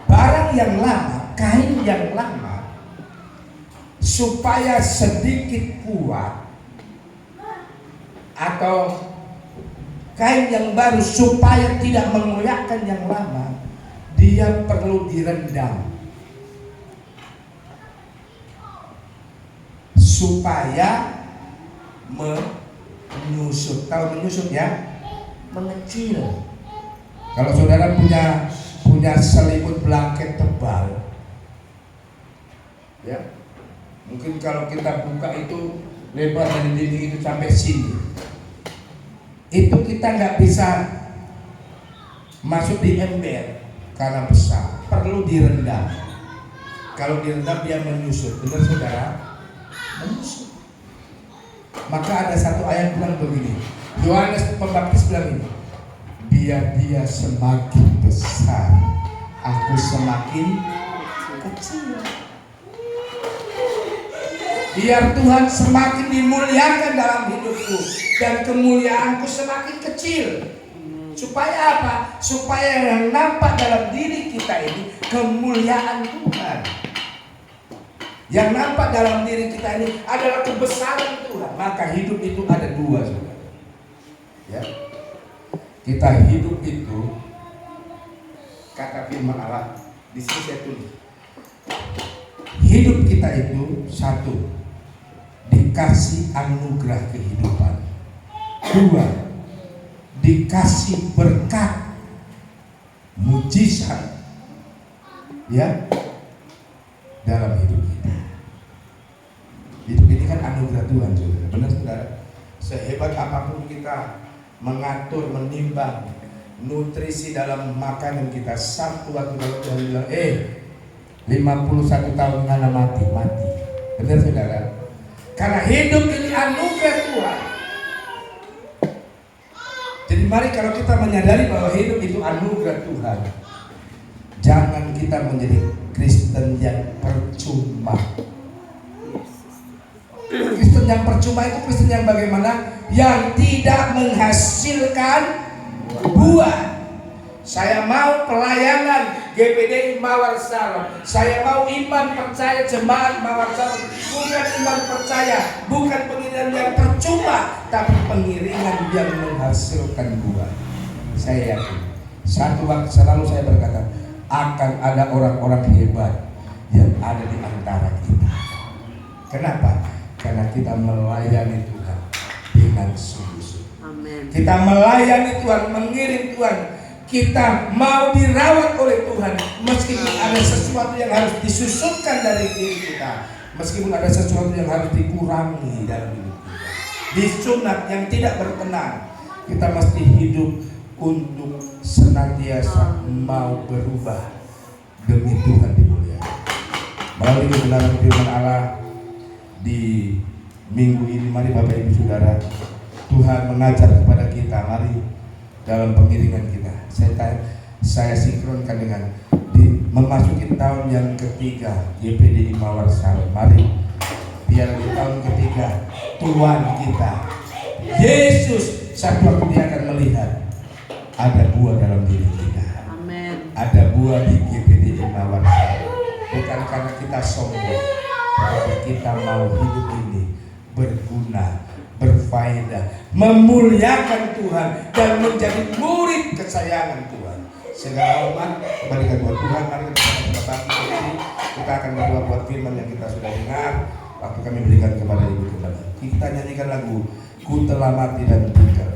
Barang yang lama, kain yang lama, supaya sedikit kuat, atau kain yang baru supaya tidak mengoyakkan yang lama, dia perlu direndam supaya menyusut. Tahu menyusut ya? Mengecil. Kalau saudara punya selimut blanket tebal, ya, mungkin kalau kita buka itu lebar dari dinding itu sampai sini, itu kita nggak bisa masuk di ember karena besar, perlu direndam. Kalau direndam dia menyusut, benar saudara? Menyusut. Maka ada satu ayat bilang begini, Yohanes Pembaptis bilang ini, biar dia semakin besar, aku semakin kecil. Biar Tuhan semakin dimuliakan dalam hidupku dan kemuliaanku semakin kecil. Supaya apa? Supaya yang nampak dalam diri kita ini kemuliaan Tuhan. Yang nampak dalam diri kita ini adalah kebesaran Tuhan. Maka hidup itu ada dua, saudara. Ya. Kita hidup itu, kata firman Allah, di sini saya tulis. Hidup kita itu satu, dikasih anugerah kehidupan. Dua, dikasih berkat, mujizat, ya, dalam hidup kita. Hidup ini kan anugerah Tuhan, saudara. Benar, saudara? Sehebat apapun kita mengatur, menimbang nutrisi dalam makanan kita, satu waktu kalau Tuhan bilang, 51 tahun anak mati. Benar, saudara? Karena hidup ini anugerah Tuhan. Jadi mari kalau kita menyadari bahwa hidup itu anugerah Tuhan, jangan kita menjadi Kristen yang percuma. Kristen yang percuma itu Kristen yang bagaimana? Yang tidak menghasilkan buah. Saya mau pelayanan GPDI Mawar Salon. Saya mau iman percaya jemaat Mawar Salon. Bukan iman percaya, bukan pengiringan yang percuma, tapi pengiringan yang menghasilkan buah. Saya yakin satu waktu selalu saya berkata, akan ada orang-orang hebat yang ada di antara kita. Kenapa? Karena kita melayani Tuhan dengan sungguh-sungguh. Amin. Kita melayani Tuhan, mengirim Tuhan. Kita mau dirawat oleh Tuhan, meskipun ada sesuatu yang harus disusutkan dari diri kita, meskipun ada sesuatu yang harus dikurangi dalam hidup kita. Disunat yang tidak berkenan, kita mesti hidup untuk senantiasa mau berubah demi Tuhan dimuliakan. Melalui kebenaran firman Allah di minggu ini, mari Bapak Ibu Saudara, Tuhan mengajar kepada kita, mari dalam pengiringan kita. Saya sinkronkan dengan memasuki tahun yang ketiga GPDI Mawar Salon. Mari biar di tahun ketiga Tuhan kita Yesus satu waktu dia akan melihat ada buah dalam diri kita. Amin. Ada buah di GPDI Mawar Salon. Bukan karena kita sombong, tapi kita mau hidup ini berguna, berfaedah, memuliakan Tuhan dan menjadi murid kesayangan Tuhan. Segala hormat kembalikan buat Tuhan. Mari kita bangkit berdiri. Kita akan berdoa buat firman yang kita sudah dengar. Waktu kami berikan kepada Ibu Gembala. Kita nyanyikan lagu Ku Telah Mati dan Tinggal.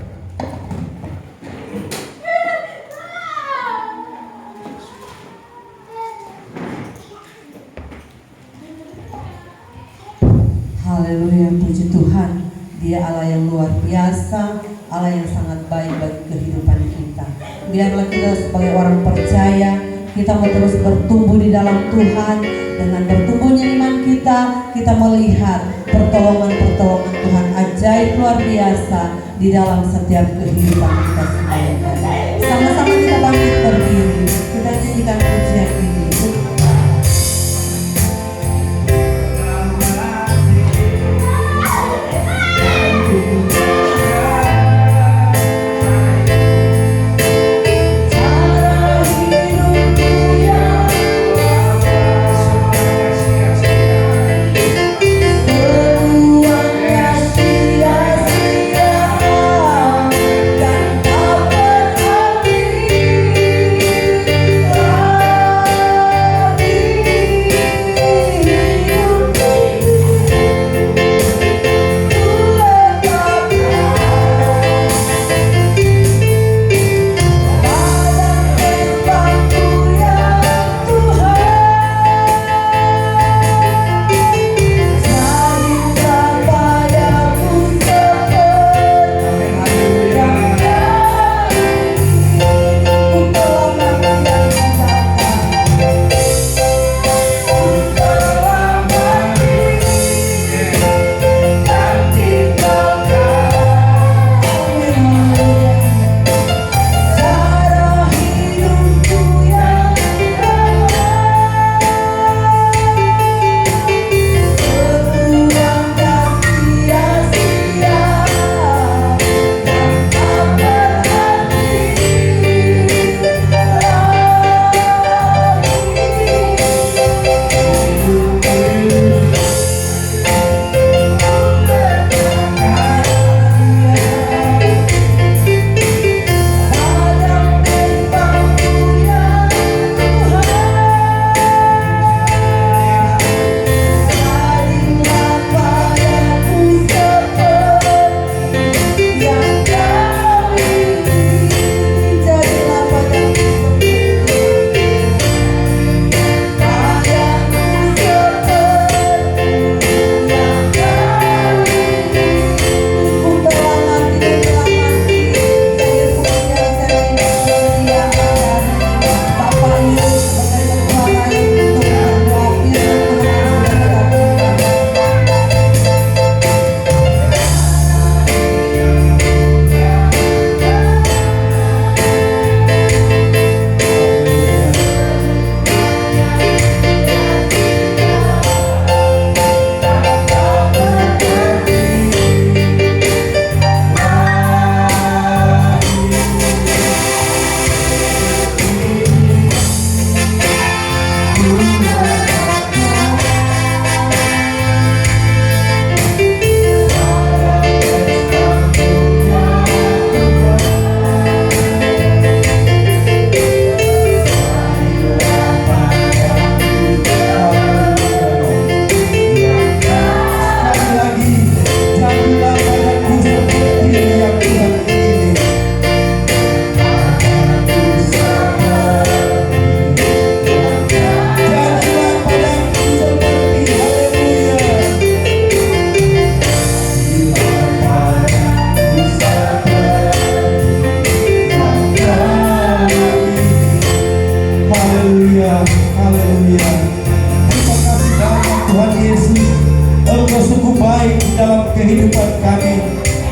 Haleluya, puji Tuhan. Dia Allah yang luar biasa, Allah yang sangat baik bagi kehidupan kita. Biarlah kita sebagai orang percaya, kita mau terus bertumbuh di dalam Tuhan. Dengan bertumbuhnya iman kita melihat pertolongan-pertolongan Tuhan ajaib luar biasa di dalam setiap kehidupan kita semua. Sama-sama kita bangkit berdiri, kita nyanyikan pujian ini.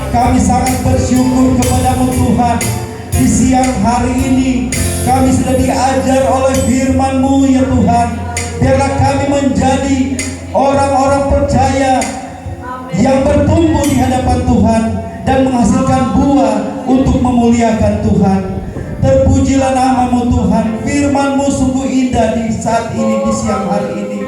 Kami sangat bersyukur kepadamu Tuhan. Di siang hari ini kami sudah diajar oleh firman-Mu ya Tuhan. Biarlah kami menjadi orang-orang percaya yang bertumbuh di hadapan Tuhan dan menghasilkan buah untuk memuliakan Tuhan. Terpujilah nama-Mu Tuhan. Firman-Mu sungguh indah di saat ini, di siang hari ini,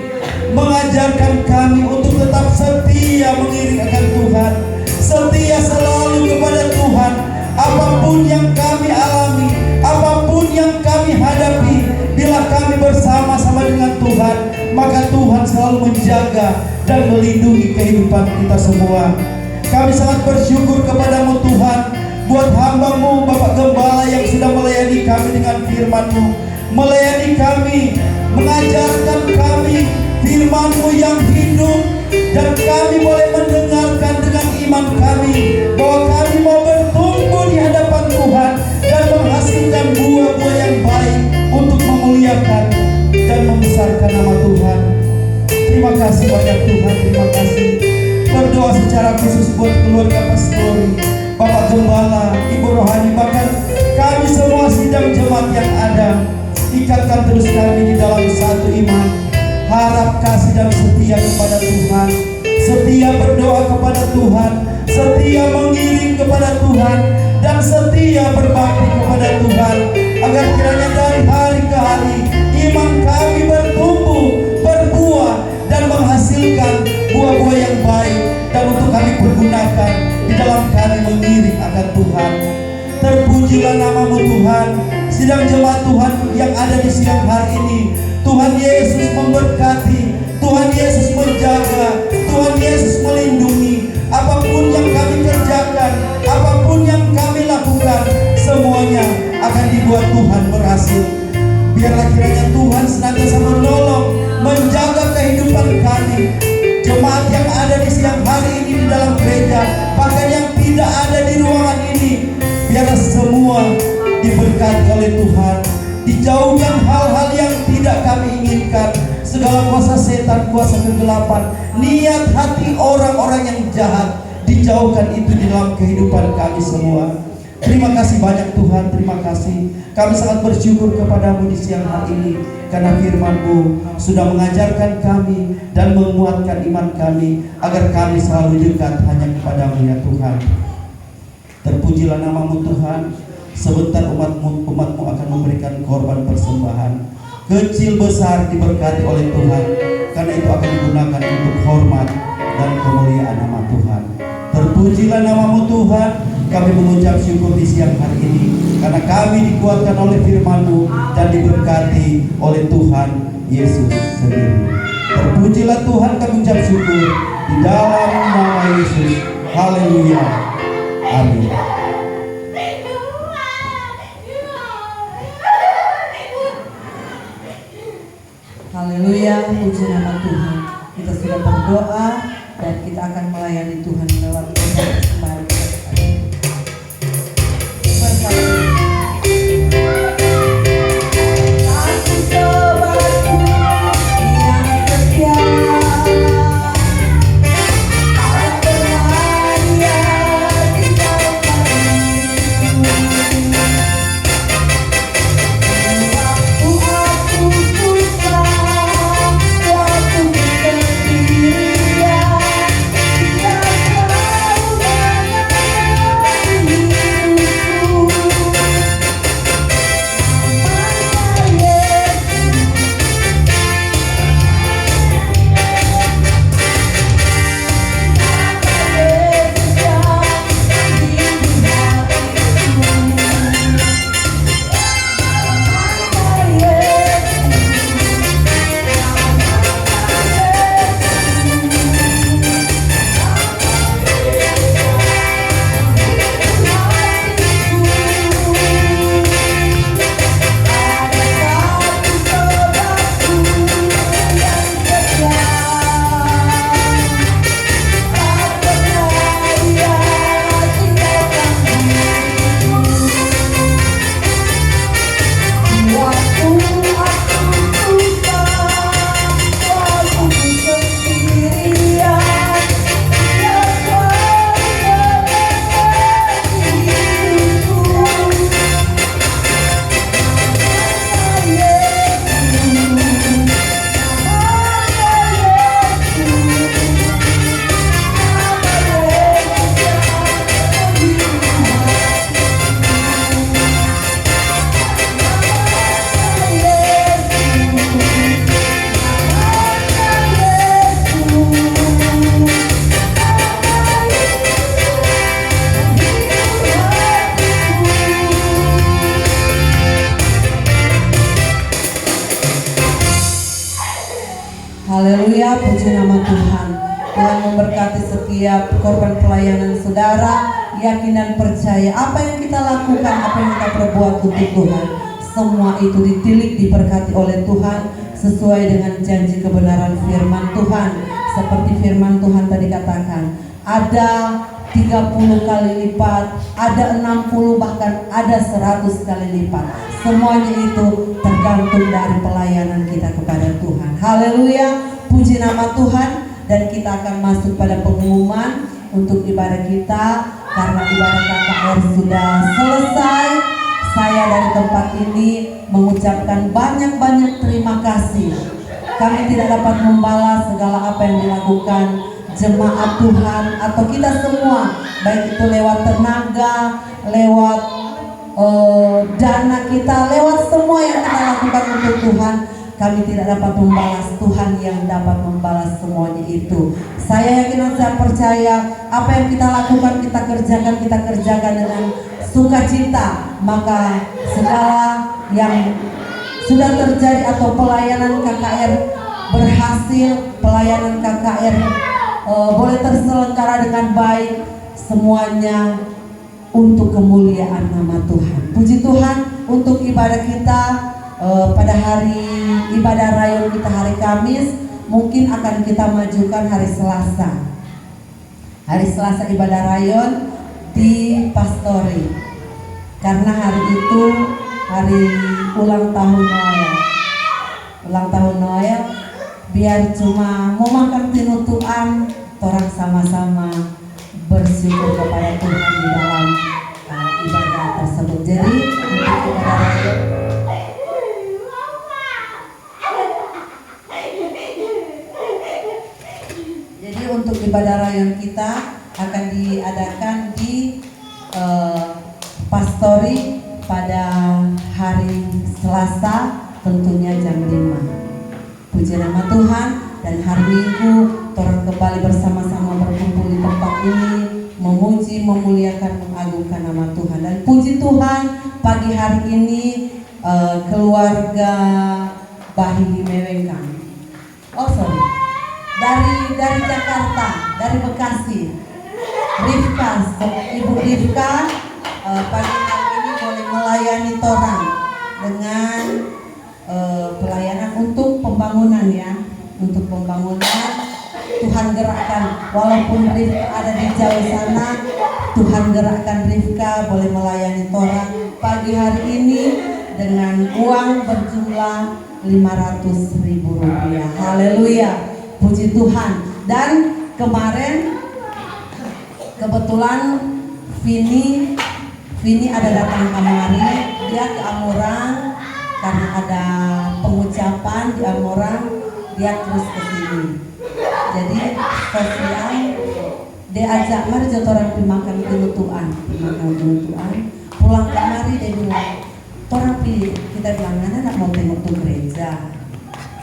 mengajarkan kami untuk tetap setia mengiring akan Tuhan, setia selalu kepada Tuhan. Apapun yang kami alami, apapun yang kami hadapi, bila kami bersama-sama dengan Tuhan, maka Tuhan selalu menjaga dan melindungi kehidupan kita semua. Kami sangat bersyukur kepadamu Tuhan, buat hamba-Mu Bapak Gembala yang sudah melayani kami dengan firman-Mu, melayani kami, mengajarkan kami firman-Mu yang hidup, dan kami boleh iman kami bahwa kami mau bertumbuh di hadapan Tuhan dan menghasilkan buah-buah yang baik untuk memuliakan dan membesarkan nama Tuhan. Terima kasih banyak Tuhan, terima kasih. Berdoa secara khusus buat keluarga Pastori, Bapak Gembala, Ibu Rohani, bahkan kami semua sidang jemaat yang ada. Ikatkan terus kami di dalam satu iman, harap kasih dan setia kepada Tuhan, setia berdoa kepada Tuhan, setia mengiring kepada Tuhan, dan setia berbakti kepada Tuhan, agar kiranya dari hari ke hari iman kami bertumbuh, berbuah, dan menghasilkan buah-buah yang baik, dan untuk kami pergunakan di dalam kami mengiring akan Tuhan. Terpujilah namamu Tuhan. Sidang jemaat Tuhan yang ada di siang hari ini, Tuhan Yesus memberkati, Tuhan Yesus menjaga, Tuhan Yesus melindungi. Apapun yang kami kerjakan, apapun yang kami lakukan, semuanya akan dibuat Tuhan berhasil. Biarlah kiranya Tuhan senantiasa menolong, menjaga kehidupan kami, jemaat yang ada di siang hari ini di dalam gereja, bahkan yang tidak ada di ruangan ini. Biarlah semua diberkati oleh Tuhan, dijauhkan hal-hal yang tidak kami inginkan, segala kuasa setan, kuasa kegelapan, niat hati orang-orang yang jahat, dijauhkan itu di dalam kehidupan kami semua. Terima kasih banyak Tuhan, terima kasih. Kami sangat bersyukur kepadamu di siang hari ini, karena firman-Mu sudah mengajarkan kami dan menguatkan iman kami, agar kami selalu dekat hanya kepadamu ya Tuhan. Terpujilah namamu Tuhan. Sebentar umatmu akan memberikan korban persembahan, kecil besar diberkati oleh Tuhan, karena itu akan digunakan untuk hormat dan kemuliaan nama Tuhan. Terpujilah namamu Tuhan. Kami mengucap syukur di siang hari ini, karena kami dikuatkan oleh firman-Mu dan diberkati oleh Tuhan Yesus sendiri. Terpujilah Tuhan, kami ucap syukur di dalam nama Yesus. Haleluya. Amin. Haleluya, puji nama Tuhan. Kita sudah berdoa dan kita akan melayani Tuhan lewat persembahan. Haleluya, puji nama Tuhan. Tuhan memberkati setiap korban pelayanan saudara, yakin dan percaya apa yang kita lakukan, apa yang kita perbuat untuk Tuhan, semua itu ditilik diberkati oleh Tuhan sesuai dengan janji kebenaran firman Tuhan. Seperti firman Tuhan tadi katakan, ada 30 kali lipat, ada 60, bahkan ada 100 kali lipat. Semuanya itu tergantung dari pelayanan kita kepada Tuhan. Haleluya, puji nama Tuhan. Dan kita akan masuk pada pengumuman untuk ibadah kita. Karena ibadah KKR sudah selesai, saya dari tempat ini mengucapkan banyak-banyak terima kasih. Kami tidak dapat membalas segala apa yang dilakukan jemaat Tuhan atau kita semua, baik itu lewat tenaga, lewat dana kita, lewat semua yang kita lakukan untuk Tuhan. Kami tidak dapat membalas, Tuhan yang dapat membalas semuanya itu. Saya yakin dan saya percaya apa yang kita lakukan, kita kerjakan dengan sukacita. Maka segala yang sudah terjadi atau pelayanan KKR berhasil, pelayanan KKR boleh terselenggara dengan baik, semuanya untuk kemuliaan nama Tuhan. Puji Tuhan untuk ibadah kita pada hari ibadah rayon kita hari Kamis, mungkin akan kita majukan hari Selasa. Hari Selasa ibadah rayon di Pastori, karena hari itu hari ulang tahun Noel. Ulang tahun Noel, biar cuma mau makan tinutuan, orang sama-sama bersyukur kepada Tuhan di dalam ibadah tersebut. Jadi untuk ibadah rayon, untuk ibadah rayon kita akan diadakan di Pastori pada hari Selasa, tentunya jam 5. Puji nama Tuhan. Dan hari Minggu orang kembali bersama-sama berkumpul di tempat ini, memuji, memuliakan, mengagungkan nama Tuhan. Dan puji Tuhan, pagi hari ini keluarga Bahi Mewengkang, dari Jakarta, dari Bekasi, Rifka, Ibu Rifka pagi hari ini boleh melayani torang dengan pelayanan untuk pembangunan ya, untuk pembangunan. Tuhan gerakkan, walaupun Rifka ada di jauh sana, Tuhan gerakkan Rifka boleh melayani torang pagi hari ini dengan uang berjumlah 500.000 rupiah. Haleluya, puji Tuhan. Dan kemarin kebetulan Vini ada datang kemari, dia ke Amorang karena ada pengucapan di Amorang, dia terus ke sini. Jadi sosial dia ajak mari jatuh orang dimakan kebutuhan, pulang kemari dia bilang, orang kita bilang anak mau tengok tuh gereja.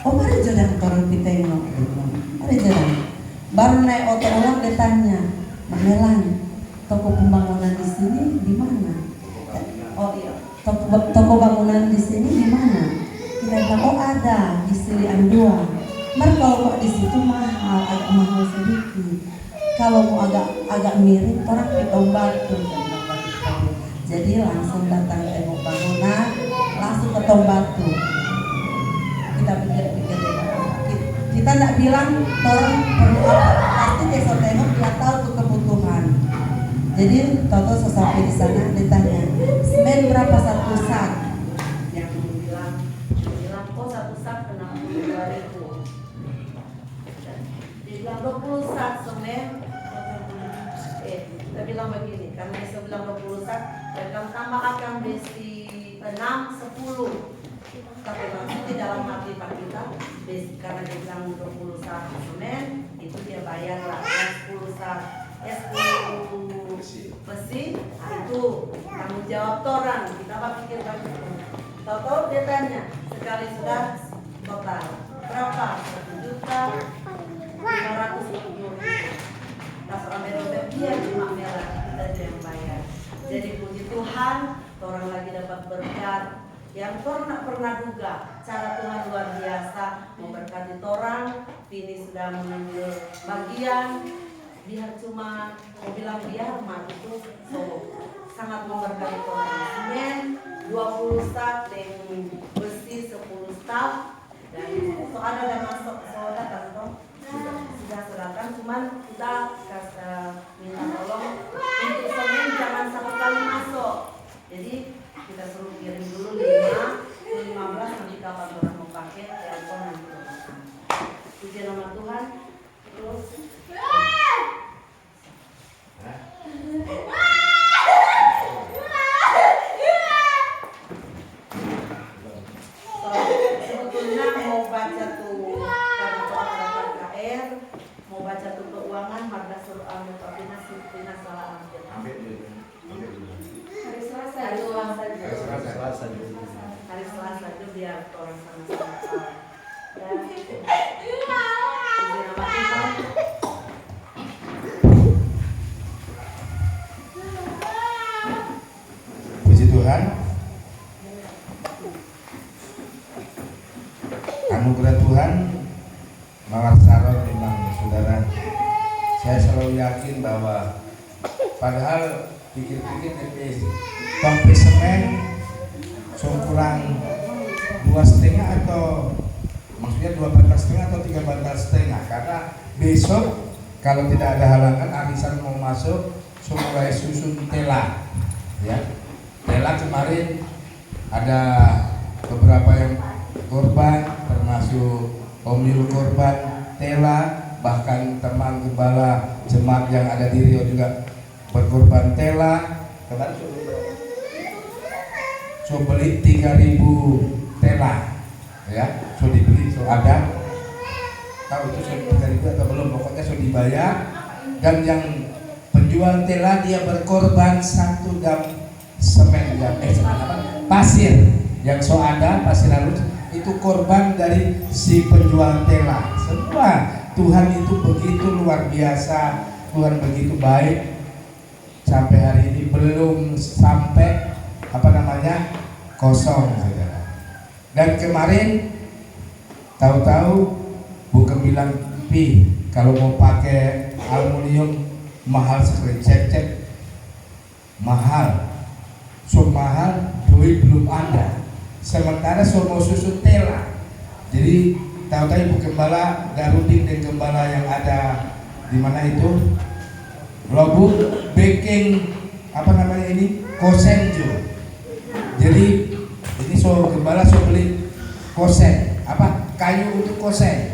Oh mari jangan orang kita tengok, mari jangan. Baru naik otot ulang dia tanya, Mbak Melan, toko pembangunan di sini di mana? Oh iya, toko bangunan di sini di mana? Kita bilang oh ada di Silian 2. Mari kalau kok di situ mahal, agak mahal sedikit. Kalau mau agak mirip, orang di Tombatu. Jadi langsung datang tengok bangunan, langsung ke Tombatu. Kita pikir-pikir, kita tidak bilang orang perlu apa, pasti dia tengok, dia tahu tuh kebutuhan. Jadi Toto sesampai di sana ditanya, semen berapa satu sak? Yang bilang oh satu sak 62.000. Dia bilang 20 sak semen. Kita bilang begini, karena saya bilang 20 sak, dan tambah akan besi 6, 10. Tapi langsung di dalam hati Pak kita, karena dia bilang 20 sak semen, itu dia bayar lah 10 sak. 10 besi itu tanggung jawab orang. Kita pikir begitu. Tahu-tahu dia tanya sekali sudah total berapa? 1.540.000. Pas orang berobat dia cuma merah, kita yang bayar. Jadi puji Tuhan, orang lagi dapat berkat yang orang tak pernah duga. Cara Tuhan luar biasa memberkati orang. Ini sudah mengambil bagian. Biar cuma mau bilang biar mah itu sangat memberkati orang. Semen 20 sak dan besi 10 sak dan ada masuk datang toh sudah serahkan, cuman kita Puji nama Tuhan. Terus sebetulnya mau baca tuh karena soal ada KKR, mau baca tuh keuangan, Marda suruh ambil tapi Tina salah ambil. Hari Selasa itu biar orang sama-sama. Ya. Puji nama Tuhan. Puji Tuhan. Anugerah Tuhan mawar saron memang saudara. Saya selalu yakin bahwa padahal pikir-pikir dari tompe semen kurang 2,5 atau maksudnya 2 bantal setengah atau 3 bantal setengah, karena besok kalau tidak ada halangan arisan mau masuk mulai susun tela ya. Tela kemarin ada beberapa yang korban, termasuk omil korban tela, bahkan teman gembala jemaat yang ada di Rio juga berkorban tela. Kemarin so beli 3.000 tela ya, so dibeli, so ada, tahu itu so 3.000 atau belum, pokoknya so dibayar. Dan yang penjual tela dia berkorban 1 dam semen pasir yang so ada, pasir halus itu korban dari si penjual tela. Semua Tuhan itu begitu luar biasa, Tuhan begitu baik. Sampai hari ini belum sampai kosong saudara. Dan kemarin tahu-tahu bukan bilang pi kalau mau pakai aluminium mahal sekali, cek mahal, so mahal duit belum ada. Sementara so mau susun tela, jadi tahu-tahu ibu gembala Garudin dan gembala yang ada di mana itu Lobuk baking kosenjo. Jadi ini so gembala so beli kosen kayu untuk kosen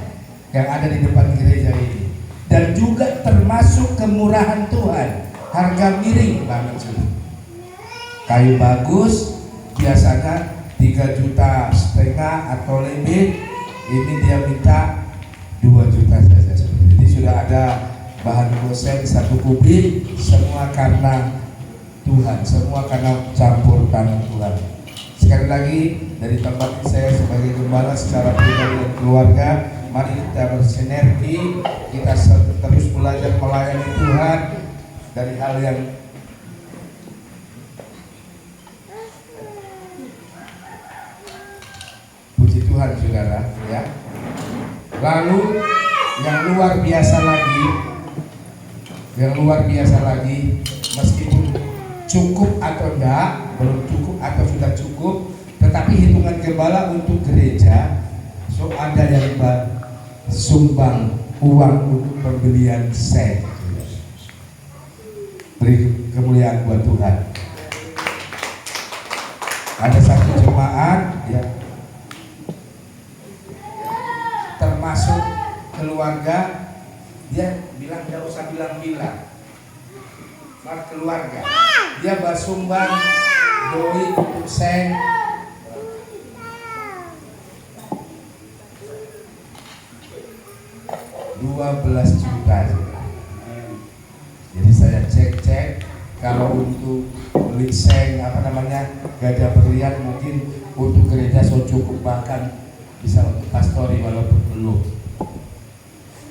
yang ada di depan gereja ini, dan juga termasuk kemurahan Tuhan, harga miring banget sih. Kayu bagus biasanya 3,5 juta atau lebih, ini dia minta 2 juta saja. Jadi sudah ada bahan kosen 1 kubik, semua karena Tuhan, semua karena campur tangan Tuhan. Sekali lagi dari tempat saya sebagai gembala secara pribadi dan keluarga, mari kita bersinergi, kita terus belajar melayani Tuhan dari hal yang puji Tuhan saudara ya. Lalu yang luar biasa lagi, meskipun cukup atau enggak, belum cukup atau sudah cukup, tetapi hitungan gembala untuk gereja so ada yang sumbang uang untuk pembelian seng. Beri kemuliaan buat Tuhan. Ada satu jemaat ya, termasuk keluarga, dia bilang tidak usah bilang-bilang, keluarga dia bersumbang doi untuk seng 12 juta. Jadi saya cek kalau untuk beli seng gajah berlian mungkin untuk gereja so cukup, bahkan bisa untuk pastori walaupun belum.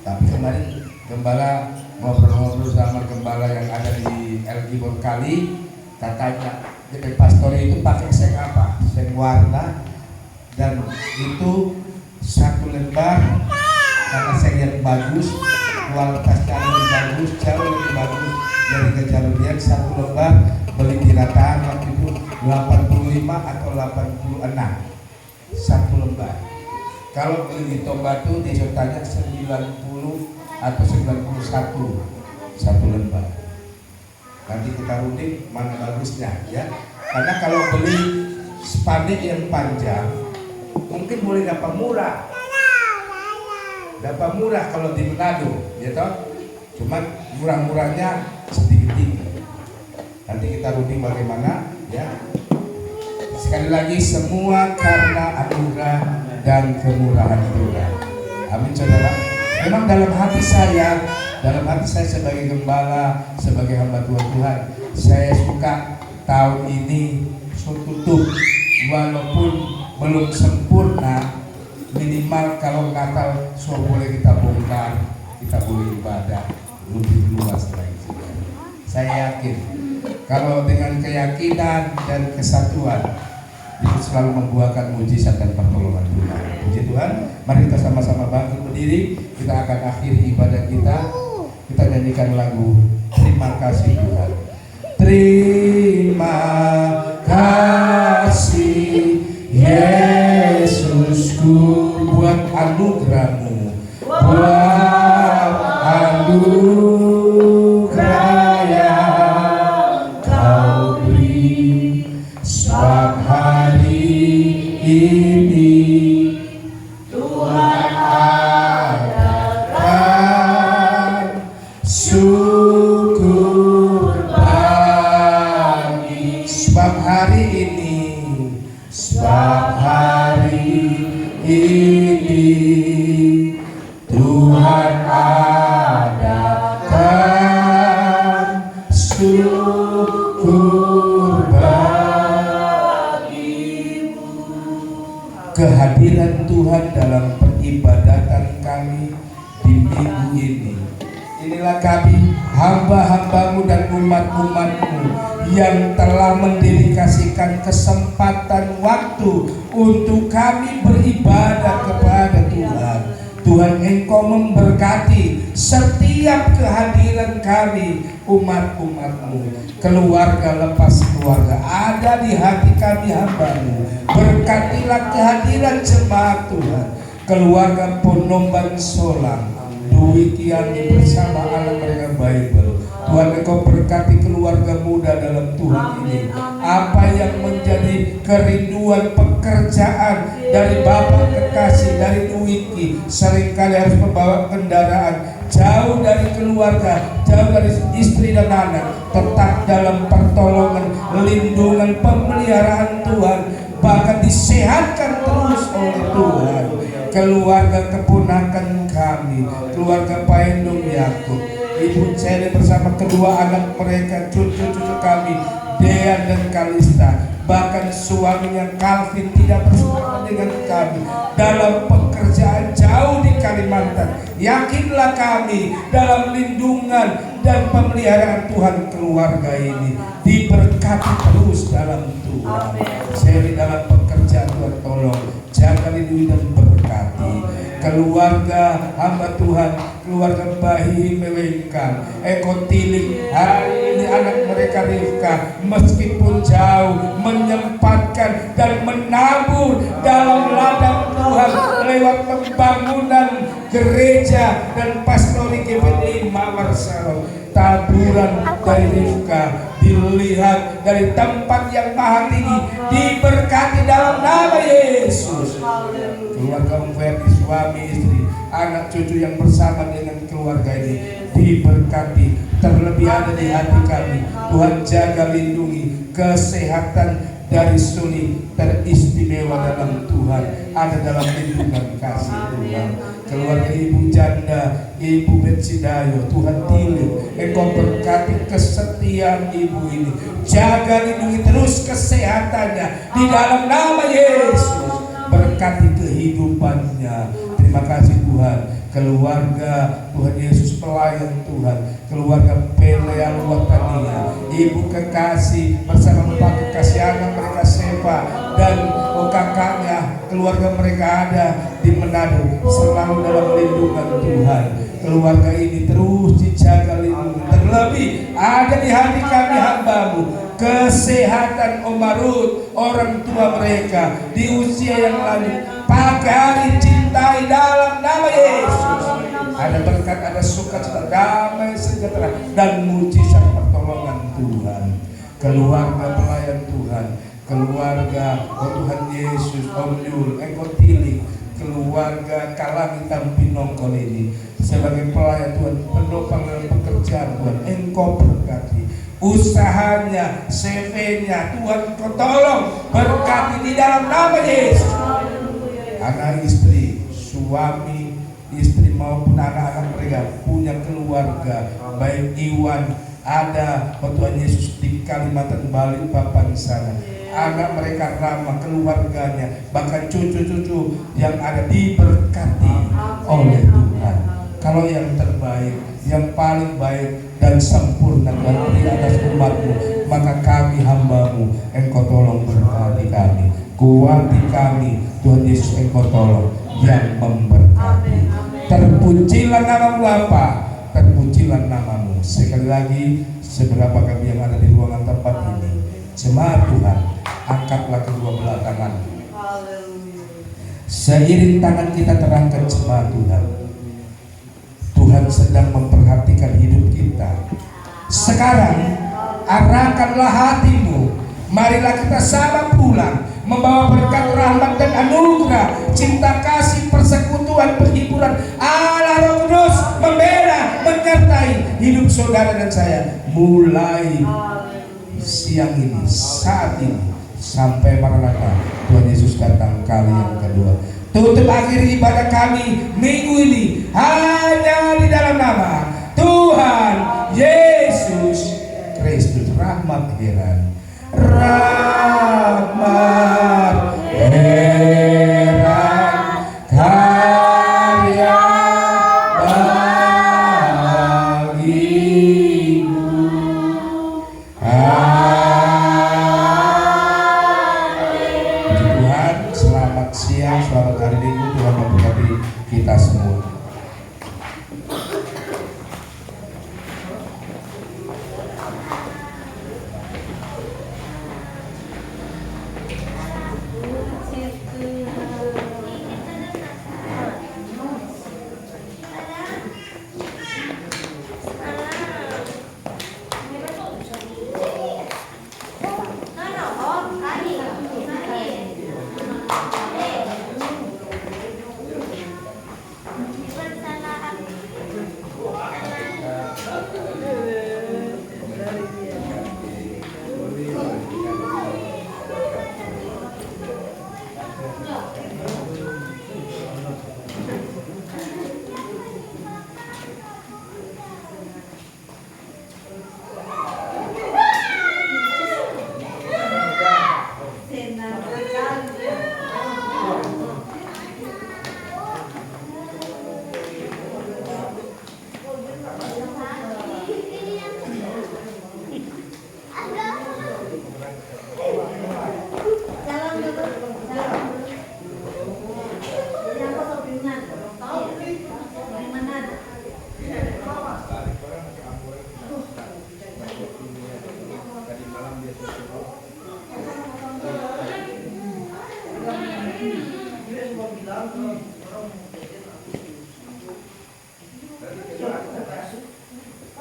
Tapi kemarin gembala ngobrol-ngobrol sama gembala yang ada di El Gibor Kali, katanya pastori itu pakai seng apa? Seng warna, dan itu 1 lembar karena seng yang bagus, kualitasnya lebih bagus, jauh lebih bagus dari gajah berlian. 1 lembar beli di Rataan waktu itu 85 atau 86 1 lembar. Kalau beli di Tombatu disotanya 90 atau 91 1 lembar. Nanti kita runding mana bagusnya ya. Karena kalau beli spanduk yang panjang mungkin boleh dapat murah, Dapat murah kalau di Manado, ya toh. Cuman murah-murahnya sedikit tinggi. Nanti kita runding bagaimana, ya. Sekali lagi semua karena anugerah dan kemurahan Tuhan. Amin saudara. Memang dalam hati saya sebagai gembala, sebagai hamba Tuhan, saya suka tahun ini tutup walaupun belum sempurna, minimal kalau Natal boleh kita bongkar, kita boleh ibadah lebih luas lagi. Saya yakin kalau dengan keyakinan dan kesatuan itu selalu membuahkan mujizat dan pertolongan Tuhan. Puji Tuhan. Mari kita sama-sama bangkit berdiri. Kita akan akhiri ibadah kita. Kita nyanyikan lagu Terima Kasih Tuhan. Terima kasih Yesusku buat anugerahmu, buat anugerah yang kau beri. Sebab hari ini Tuhan adakan syukur bagi. Sebab hari ini Tuhan adakan syukur bagimu. Kehadiran Tuhan dalam peribadatan kami di minggu ini. Inilah kami, hamba-hambamu dan umat-umatmu yang telah mendedikasikan kesempatan waktu untuk kami beribadah kepada Tuhan. Tuhan, Engkau memberkati setiap kehadiran kami, umat-umatmu. Keluarga lepas keluarga ada di hati kami hamba-Mu. Berkatilah kehadiran jemaat Tuhan, keluarga Ponomban Solang, Dwi Kiani bersama anak mereka Bible. Tuhan, Engkau berkati keluarga muda dalam Tuhan ini. Apa yang menjadi kerinduan pekerjaan dari Bapak kekasih, dari Dwiki, seringkali harus membawa kendaraan jauh dari keluarga, jauh dari istri dan anak, tetap dalam pertolongan, lindungan, pemeliharaan Tuhan, bahkan disehatkan terus oleh Tuhan. Keluarga keponakan kami, keluarga Pak Endong Yakub, Ibu Celi bersama kedua anak mereka, cucu-cucu kami, Dean dan Kalista, bahkan suaminya Calvin tidak bersama dengan kami dalam pekerjaan jauh di Kalimantan. Yakinlah kami dalam lindungan dan pemeliharaan Tuhan, keluarga ini diberkati terus dalam Tuhan. Seri dalam pekerjaan Tuhan, tolong jaga lindungi dan berkati keluarga hamba Tuhan, keluarga Bahi Mewengkang, Eko Tilik, hari ini anak mereka Rifka, meskipun jauh menyempatkan dan menabur dalam ladang Tuhan lewat pembangunan gereja dan pastori GPT Mawar Salom. Taburan dari Rifka dilihat dari tempat yang maha tinggi, diberkati dalam nama Yesus. Keluarga Ferdi, suami istri, anak cucu yang bersama dengan keluarga ini diberkati, terlebih ada di hati kami. Tuhan jaga lindungi kesehatan dari Suli, teristimewa dalam Tuhan, ada dalam lindungan kasih Tuhan. Keluarga Ibu Janda, Ibu Betsidayo, Tuhan tilih, Engkau berkati kesetiaan Ibu ini, jaga lindungi terus kesehatannya di dalam nama Yesus, berkati kehidupannya. Terima kasih Tuhan. Keluarga Tuhan Yesus pelayan Tuhan, keluarga Pelea Luwatania, Ibu kekasih bersama Bapak kekasih anak mereka Seva dan kakaknya, keluarga mereka ada di Manado, selalu dalam lindungan Tuhan. Keluarga ini terus dijaga lindungan, terlebih ada di hati kami hamba-Mu kesehatan Om Marut, orang tua mereka di usia yang lanjut, pagi hari cintai dalam nama Yesus. Ada berkat, ada sukacita, damai, sejahtera dan mujizat pertolongan Tuhan. Keluarga pelayan Tuhan, keluarga Tuhan Yesus, Om Yul, Eko Tilik, keluarga Kalangitan Pinongkol ini sebagai pelayan Tuhan, penopang dalam pekerjaan Tuhan, Engkau berkati usahanya, CV-nya, Tuhan Kau tolong berkati di dalam nama Yesus. Anak istri, suami, istri maupun anak-anak mereka punya keluarga, baik Iwan ada Tuhan Yesus di Kalimantan Balikpapan sana, anak mereka ramah, keluarganya, bahkan cucu-cucu yang ada diberkati oleh Tuhan. Kalau yang terbaik, yang paling baik dan sempurna Tuhan beri atas umat-Mu, maka kami hamba-Mu, Engkau tolong berkati kami, kuati kami, Tuhan Yesus Engkau tolong yang memberkati. Terpujilah nama-Mu Bapa, terpujilah nama-Mu. Sekali lagi, seberapa kami yang ada di ruangan tempat ini, jemaat Tuhan, angkatlah kedua belah tangan. Seiring tangan kita terangkat jemaat Tuhan, Tuhan sedang memperhatikan hidup kita. Sekarang arahkanlah hatimu, marilah kita sama pulang membawa berkat rahmat dan anugerah, cinta kasih, persekutuan, penghiburan Allah Roh Kudus membela, menyertai hidup saudara dan saya mulai siang ini, saat ini sampai Maranatha Tuhan Yesus datang kali yang kedua. Tutup akhir ibadah kami minggu ini hanya di dalam nama Tuhan Yesus Kristus. Rahmat heran, rahmat heran, karya bagimu. Puji Tuhan, selamat siang, selamat hari Minggu. Tuhan memberkati kita semua.